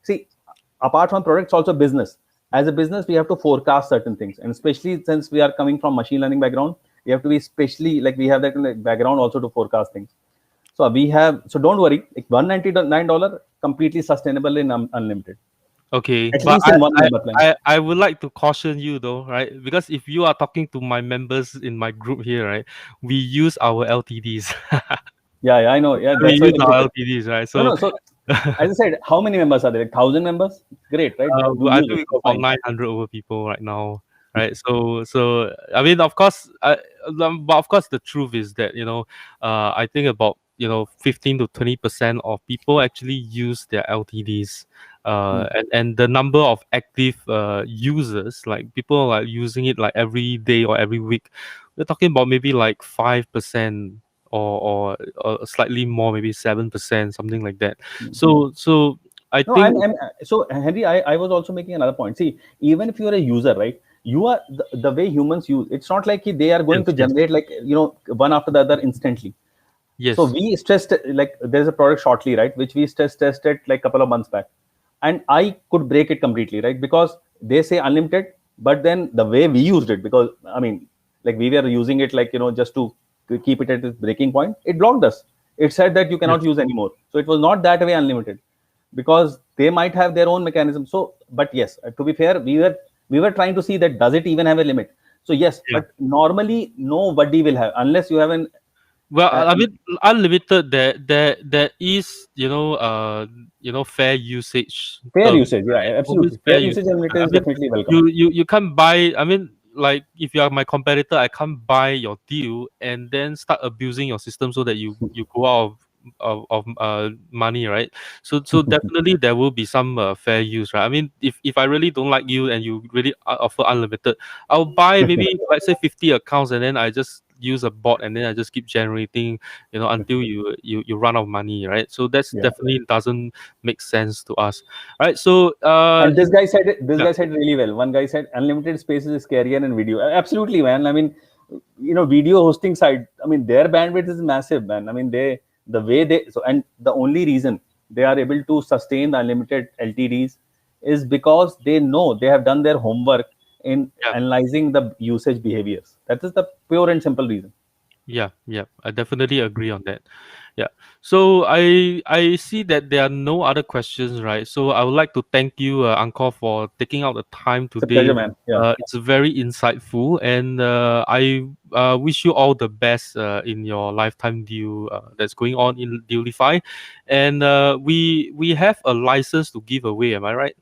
Speaker 2: See, apart from products, also business. As a business, we have to forecast certain things, and especially since we are coming from machine learning background, we have to be especially like we have that background also to forecast things. So we have. So don't worry. Like $199 completely sustainable in unlimited,
Speaker 1: Okay,
Speaker 2: at
Speaker 1: but
Speaker 2: least in one member plan.
Speaker 1: I would like to caution you though, right? Because if you are talking to my members in my group here, right, we use our LTDs.
Speaker 2: Yeah, I know. Yeah,
Speaker 1: We
Speaker 2: that's why
Speaker 1: use our
Speaker 2: limited.
Speaker 1: LTDs, right?
Speaker 2: No,
Speaker 1: So
Speaker 2: no. So as I said, how many members are there? Like 1,000 members? Great, right? Do
Speaker 1: I
Speaker 2: use
Speaker 1: think
Speaker 2: it.
Speaker 1: we got
Speaker 2: It's
Speaker 1: about
Speaker 2: fine.
Speaker 1: 900 over people right now, right? So I mean, of course, but of course, the truth is that I think about 15 to 20% of people actually use their LTDs,
Speaker 2: Mm.
Speaker 1: and the number of active users, like people like using it like every day or every week, we're talking about maybe like 5%. Or slightly more, maybe 7%, something like that. So I
Speaker 2: No,
Speaker 1: think
Speaker 2: so Henry, I was also making another point. See, even if you're a user, right? You are the way humans use. It's not like they are going
Speaker 1: yes,
Speaker 2: to
Speaker 1: yes,
Speaker 2: generate like one after the other instantly. So
Speaker 1: yes.
Speaker 2: we stressed like there's a product shortly, right, which we stress tested like a couple of months back, and I could break it completely, right, because they say unlimited, but then the way we used it, because I mean, like we were using it like just to keep it at its breaking point, it blocked us. It said that you cannot
Speaker 1: Yes.
Speaker 2: use anymore. So it was not that way unlimited, because they might have their own mechanism. So, but yes, to be fair, we were trying to see that does it even have a limit. So yes,
Speaker 1: Yeah.
Speaker 2: but normally nobody will have unless you have an
Speaker 1: Well,
Speaker 2: uh,
Speaker 1: I mean, unlimited. There is fair usage
Speaker 2: fair
Speaker 1: terms,
Speaker 2: usage.
Speaker 1: right?
Speaker 2: Yeah,
Speaker 1: Always
Speaker 2: absolutely.
Speaker 1: fair
Speaker 2: Fair
Speaker 1: usage.
Speaker 2: usage unlimited
Speaker 1: I
Speaker 2: is
Speaker 1: mean,
Speaker 2: definitely welcome.
Speaker 1: you can't buy. I mean, like if you are my competitor, I can't buy your deal and then start abusing your system so that you go out of money, right? So definitely there will be some fair use, right? I mean, if I really don't like you and you really offer unlimited, I'll buy maybe let's say 50 accounts and then I just use a bot and then I just keep generating, until you run out of money, right? So that's
Speaker 2: Yeah.
Speaker 1: definitely doesn't make sense to us, right? So
Speaker 2: And this guy said it. This
Speaker 1: yeah,
Speaker 2: guy said really well. One guy said unlimited spaces is scarier than video. Absolutely, man. I mean, video hosting side. I mean, their bandwidth is massive, man. I mean, the way they so and the only reason they are able to sustain the unlimited LTDs is because they know they have done their homework in
Speaker 1: yeah.
Speaker 2: analyzing the usage behaviors. That is the pure and simple reason.
Speaker 1: Yeah, yeah, I definitely agree on that. Yeah. So I see that there are no other questions, right? So I would like to thank you, Angkor, for taking out the time
Speaker 2: It's a pleasure,
Speaker 1: today.
Speaker 2: man. Yeah.
Speaker 1: It's very insightful, and I wish you all the best in your lifetime deal that's going on in Dealify, and we have a license to give away. Am I right?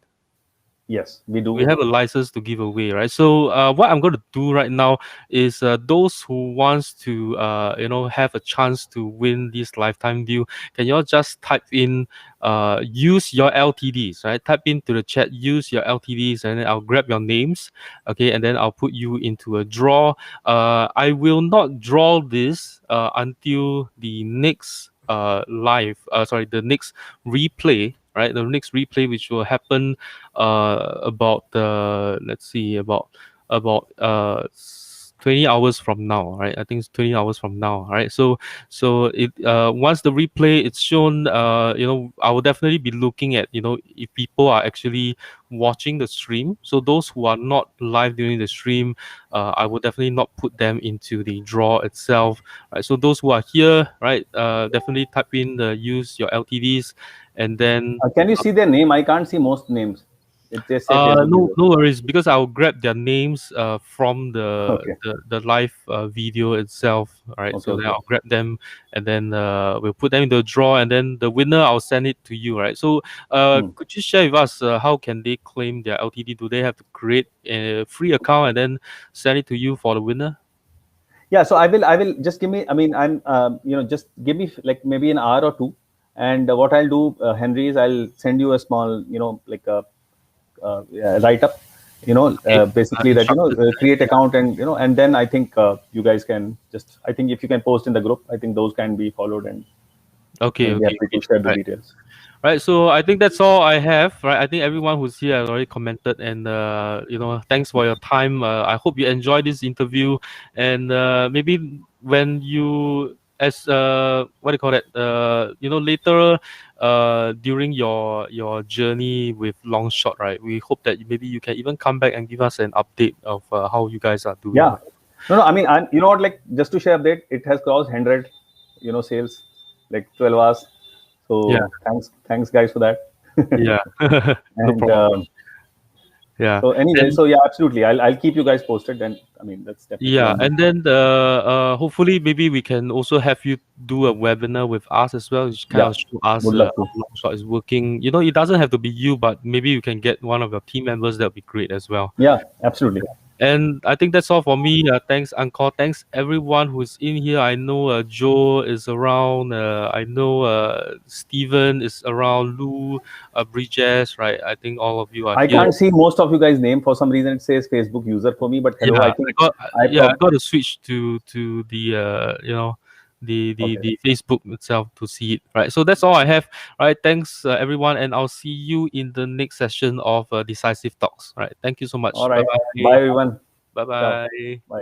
Speaker 2: Yes, we
Speaker 1: we
Speaker 2: do.
Speaker 1: have a license to give away, right? So what I'm going to do right now is those who wants to have a chance to win this lifetime deal, can you all just type in use your LTDs, right? Type into the chat, use your LTDs, and then I'll grab your names, okay, and then I'll put you into a draw. I will not draw this until the next the next replay, right? The next replay, which will happen about let's see, about 20 hours from now, right? I think it's 20 hours from now, right? So it once the replay it's shown, I will definitely be looking at, if people are actually watching the stream. So those who are not live during the stream, I will definitely not put them into the draw itself, right? So those who are here, right, definitely type in the use your LTDs, and then
Speaker 2: Can you see their name? I can't see most names. It just say Facebook
Speaker 1: no,
Speaker 2: user.
Speaker 1: no worries, because I'll grab their names from the
Speaker 2: Okay.
Speaker 1: the live video itself. All right,
Speaker 2: Okay.
Speaker 1: so then
Speaker 2: Okay.
Speaker 1: I'll grab them, and then we'll put them in the draw, and then the winner I'll send it to you. Right. So
Speaker 2: Hmm.
Speaker 1: could you share with us how can they claim their LTD? Do they have to create a free account and then send it to you for the winner?
Speaker 2: Yeah, so I will just give me, I mean, I'm just give me like maybe an hour or two, and what I'll do, Henry, is I'll send you a small, like a write up,
Speaker 1: Okay.
Speaker 2: basically that,
Speaker 1: Instructed.
Speaker 2: create account, and and then I think you guys can just, I think if you can post in the group, I think those can be followed, and
Speaker 1: Okay.
Speaker 2: we'll be
Speaker 1: Okay.
Speaker 2: happy to
Speaker 1: Okay.
Speaker 2: share the
Speaker 1: Right.
Speaker 2: details.
Speaker 1: Right, so I think that's all I have. Right, I think everyone who's here has already commented, and thanks for your time. I hope you enjoyed this interview, and maybe when you, as what do you call it, later, during your journey with Longshot, right? We hope that maybe you can even come back and give us an update of how you guys are doing.
Speaker 2: Yeah, no, I mean, you know what, like, just to share update, it has crossed 100, sales, like 12 hours.
Speaker 1: Yeah,
Speaker 2: So thanks guys for that.
Speaker 1: yeah, no
Speaker 2: And
Speaker 1: problem. Yeah,
Speaker 2: so anyway,
Speaker 1: and
Speaker 2: so yeah, absolutely, I'll keep you guys posted. And I mean, that's definitely
Speaker 1: yeah,
Speaker 2: on me.
Speaker 1: and then hopefully maybe we can also have you do a webinar with us as well, which kind
Speaker 2: Yeah,
Speaker 1: of show us
Speaker 2: would love
Speaker 1: how
Speaker 2: to.
Speaker 1: Longshot is working. It doesn't have to be you, but maybe you can get one of your team members. That would be great as well.
Speaker 2: Yeah, absolutely.
Speaker 1: And I think that's all for me. Thanks, Ankur. Thanks everyone who's in here. I know Joe is around. I know Steven is around. Lou, Bridges, right? I think all of you are
Speaker 2: I
Speaker 1: here.
Speaker 2: can't see most of you guys' name for some reason. It says Facebook user for me, but hello,
Speaker 1: Yeah,
Speaker 2: I think I
Speaker 1: I
Speaker 2: prob
Speaker 1: got to switch to the
Speaker 2: okay.
Speaker 1: the Facebook itself to see it. Right. So that's all I have. Right. Thanks everyone, and I'll see you in the next session of Decisive Talks. Right. Thank you so much.
Speaker 2: All
Speaker 1: Bye
Speaker 2: right. Bye
Speaker 1: bye.
Speaker 2: everyone.
Speaker 1: Bye
Speaker 2: Ciao.
Speaker 1: bye.
Speaker 2: Bye.